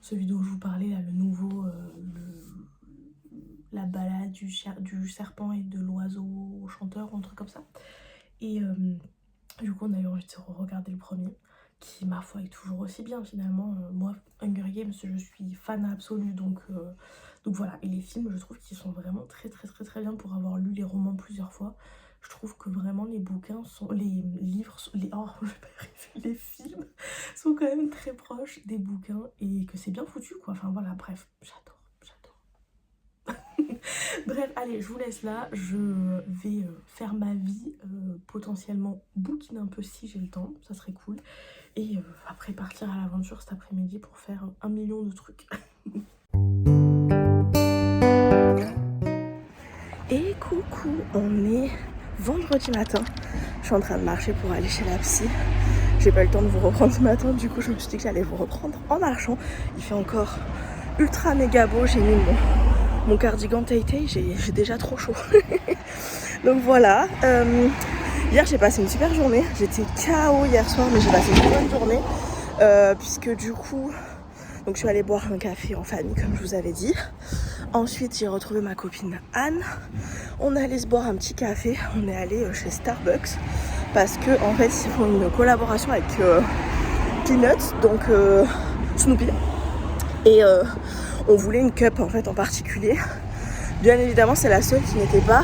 celui dont je vous parlais, là, le nouveau, la balade du serpent et de l'oiseau chanteur, ou un truc comme ça. Et du coup, on a eu envie de regarder le premier, qui, ma foi, est toujours aussi bien finalement. Moi, Hunger Games, je suis fan absolue, donc voilà. Et les films, je trouve qu'ils sont vraiment très bien pour avoir lu les romans plusieurs fois. Je trouve que vraiment les bouquins sont, les livres, les films sont quand même très proches des bouquins et que c'est bien foutu quoi. Enfin voilà, bref, j'adore. Bref, allez, je vous laisse là. Je vais faire ma vie, potentiellement bouquiner un peu si j'ai le temps, ça serait cool. Et après partir à l'aventure cet après-midi pour faire 1 million de trucs. Et coucou, on est vendredi matin. Je suis en train de marcher pour aller chez la psy. J'ai pas eu le temps de vous reprendre ce matin, du coup je me suis dit que j'allais vous reprendre en marchant. Il fait encore ultra méga beau, j'ai mis mon cardigan tay-tay, j'ai déjà trop chaud. Donc voilà, hier j'ai passé une super journée. J'étais KO hier soir, mais j'ai passé une bonne journée. Puisque du coup, donc je suis allée boire un café en famille comme je vous avais dit. Ensuite j'ai retrouvé ma copine Anne. On est allé se boire un petit café. On est allé chez Starbucks parce que en fait ils font une collaboration avec Peanuts, donc Snoopy. Et on voulait une cup en fait en particulier. Bien évidemment c'est la seule qui n'était pas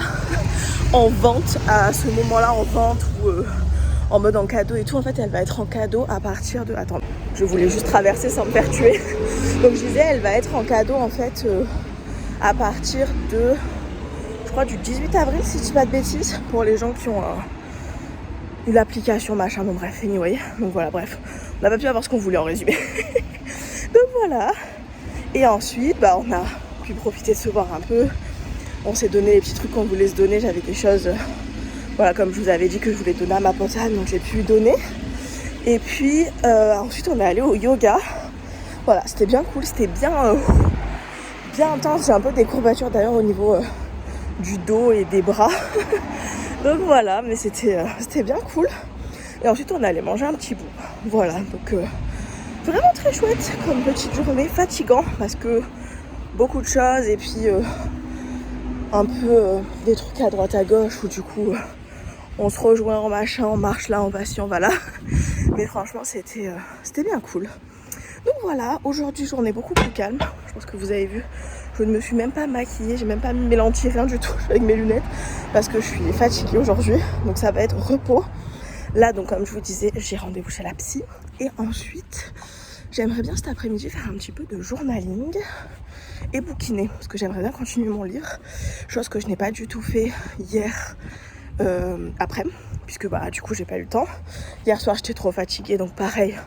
en vente à ce moment-là, en vente ou en mode en cadeau et tout. En fait elle va être en cadeau à partir de... Attends, je voulais juste traverser sans me faire tuer. Donc je disais elle va être en cadeau en fait à partir de... je crois du 18 avril si je dis pas de bêtises, pour les gens qui ont eu l'application machin, bon bref, anyway. Donc voilà, bref, on n'a pas pu avoir ce qu'on voulait en résumé. Donc voilà. Et ensuite on a pu profiter de se voir un peu. On s'est donné les petits trucs qu'on voulait se donner. J'avais des choses, voilà, comme je vous avais dit que je voulais donner à ma pote Anne, donc j'ai pu lui donner. Et puis ensuite on est allé au yoga. Voilà, c'était bien cool, c'était bien intense. J'ai un peu des courbatures d'ailleurs au niveau du dos et des bras. Donc voilà, mais c'était bien cool. Et ensuite on allait manger un petit bout. Voilà, donc vraiment très chouette comme petite journée, fatigant parce que beaucoup de choses et puis un peu des trucs à droite à gauche où du coup on se rejoint en machin, on marche là, on va ci, on va là. Mais franchement c'était bien cool. Donc voilà, aujourd'hui journée beaucoup plus calme. Je pense que vous avez vu, je ne me suis même pas maquillée, j'ai même pas mis mes lentilles, rien du tout. Je suis avec mes lunettes parce que je suis fatiguée aujourd'hui. Donc ça va être repos. Là donc comme je vous disais, j'ai rendez-vous chez la psy. Et ensuite, j'aimerais bien cet après-midi faire un petit peu de journaling et bouquiner. Parce que j'aimerais bien continuer mon livre. Chose que je n'ai pas du tout fait hier après. Puisque du coup j'ai pas eu le temps. Hier soir j'étais trop fatiguée, donc pareil.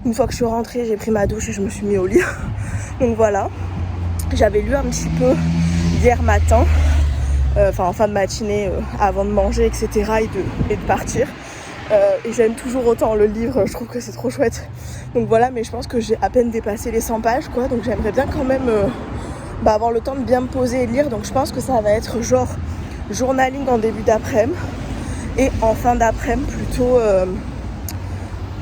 Une fois que je suis rentrée, j'ai pris ma douche et je me suis mis au lit. Donc voilà. J'avais lu un petit peu hier matin, en fin de matinée, avant de manger, etc. et de partir. Et j'aime toujours autant le livre, je trouve que c'est trop chouette. Donc voilà, mais je pense que j'ai à peine dépassé les 100 pages quoi, donc j'aimerais bien quand même avoir le temps de bien me poser et de lire. Donc je pense que ça va être genre journaling en début d'après-midi et en fin d'après-midi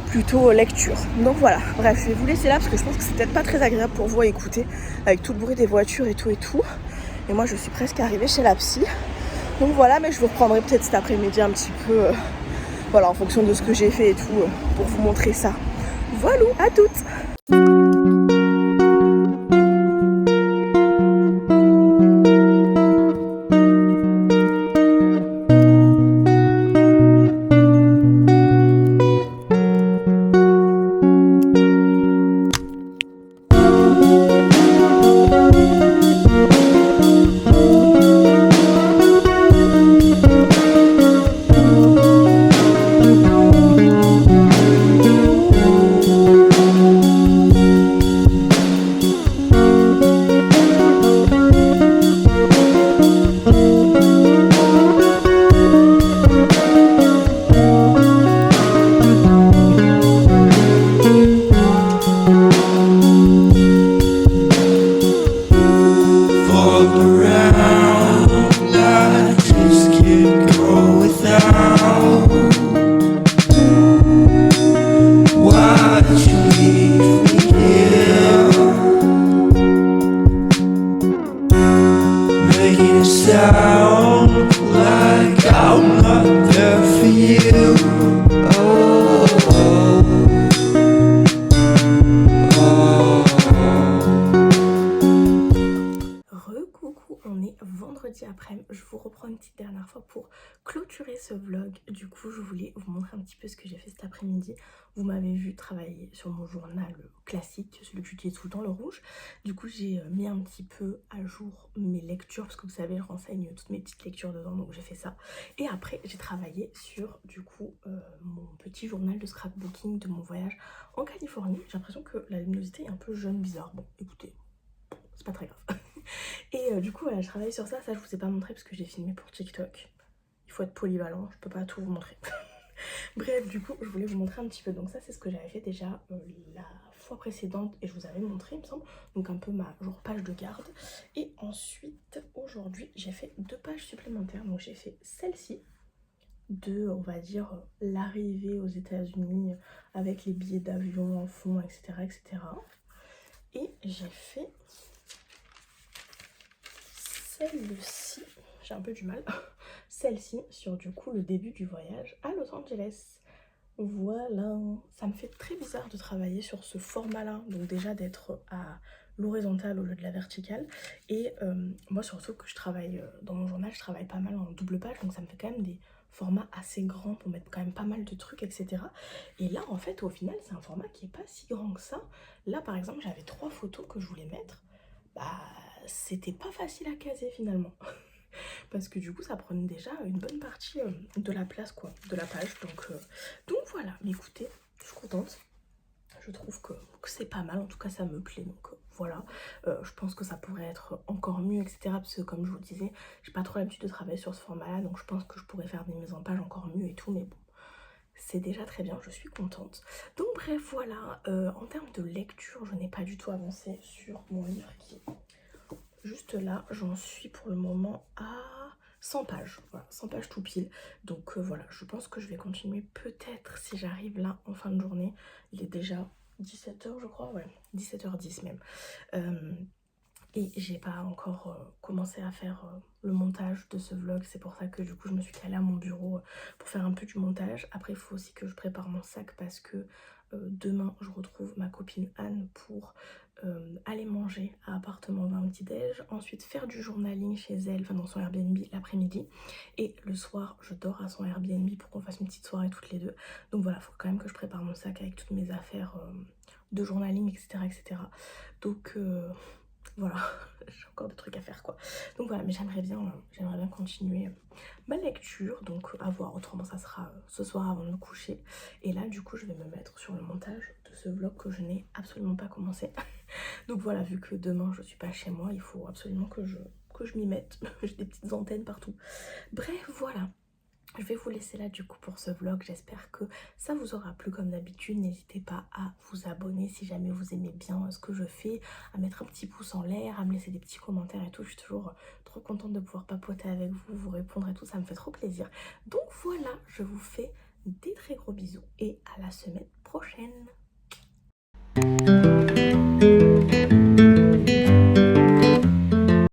plutôt lecture. Donc voilà, bref, je vais vous laisser là parce que je pense que c'est peut-être pas très agréable pour vous à écouter avec tout le bruit des voitures et tout. Et moi je suis presque arrivée chez la psy. Donc voilà, mais je vous reprendrai peut-être cet après-midi un petit peu voilà, en fonction de ce que j'ai fait et tout pour vous montrer ça. Voilà, à toutes. Vendredi après, je vous reprends une petite dernière fois pour clôturer ce vlog. Du coup, je voulais vous montrer un petit peu ce que j'ai fait cet après-midi. Vous m'avez vu travailler sur mon journal classique, celui que j'utilise tout le temps, le rouge. Du coup, j'ai mis un petit peu à jour mes lectures parce que vous savez, je renseigne toutes mes petites lectures dedans, donc j'ai fait ça. Et après, j'ai travaillé sur du coup mon petit journal de scrapbooking de mon voyage en Californie. J'ai l'impression que la luminosité est un peu jaune bizarre. Bon, écoutez, c'est pas très grave. Et du coup, voilà, je travaille sur ça. Ça, je vous ai pas montré parce que j'ai filmé pour TikTok. Il faut être polyvalent, je peux pas tout vous montrer. Bref, du coup, je voulais vous montrer un petit peu. Donc ça, c'est ce que j'avais fait déjà la fois précédente et je vous avais montré, il me semble. Donc un peu ma genre page de garde. Et ensuite, aujourd'hui, j'ai fait 2 pages supplémentaires. Donc j'ai fait celle-ci de, on va dire, l'arrivée aux États-Unis avec les billets d'avion en fond, etc., etc. Et j'ai fait celle-ci, j'ai un peu du mal, celle-ci sur du coup le début du voyage à Los Angeles. Voilà, ça me fait très bizarre de travailler sur ce format-là, donc déjà d'être à l'horizontale au lieu de la verticale. Et moi surtout que je travaille dans mon journal, je travaille pas mal en double page, donc ça me fait quand même des formats assez grands pour mettre quand même pas mal de trucs, etc. Et là en fait au final c'est un format qui est pas si grand que ça. Là par exemple j'avais 3 photos que je voulais mettre, bah c'était pas facile à caser finalement. Parce que du coup ça prenait déjà une bonne partie de la place quoi, de la page. Donc voilà, mais écoutez, je suis contente. Je trouve que c'est pas mal, en tout cas ça me plaît, donc voilà. Je pense que ça pourrait être encore mieux, etc. Parce que comme je vous disais, j'ai pas trop l'habitude de travailler sur ce format-là, donc je pense que je pourrais faire des mises en page encore mieux et tout, mais bon, c'est déjà très bien, je suis contente. Donc bref, voilà, en termes de lecture, je n'ai pas du tout avancé sur mon livre qui juste là, j'en suis pour le moment à 100 pages, voilà, 100 pages tout pile. Donc voilà, je pense que je vais continuer peut-être si j'arrive là en fin de journée. Il est déjà 17 h je crois, ouais, 17 h 10 même. Et j'ai pas encore commencé à faire le montage de ce vlog, c'est pour ça que du coup je me suis calée à mon bureau pour faire un peu du montage. Après il faut aussi que je prépare mon sac parce que demain je retrouve ma copine Anne pour aller manger à appartement 20 petit-déj, ensuite faire du journaling chez elle, enfin dans son Airbnb l'après-midi, et le soir je dors à son Airbnb pour qu'on fasse une petite soirée toutes les deux. Donc voilà, il faut quand même que je prépare mon sac avec toutes mes affaires de journaling, etc., etc. Donc voilà, j'ai encore des trucs à faire quoi. Donc voilà, mais j'aimerais bien continuer ma lecture, donc à voir, autrement ça sera ce soir avant de me coucher. Et là du coup je vais me mettre sur le montage de ce vlog que je n'ai absolument pas commencé. Donc voilà, vu que demain je suis pas chez moi, il faut absolument que je m'y mette. J'ai des petites antennes partout. Bref, voilà. Je vais vous laisser là du coup pour ce vlog, j'espère que ça vous aura plu comme d'habitude. N'hésitez pas à vous abonner si jamais vous aimez bien ce que je fais, à mettre un petit pouce en l'air, à me laisser des petits commentaires et tout. Je suis toujours trop contente de pouvoir papoter avec vous, vous répondre et tout, ça me fait trop plaisir. Donc voilà, je vous fais des très gros bisous et à la semaine prochaine.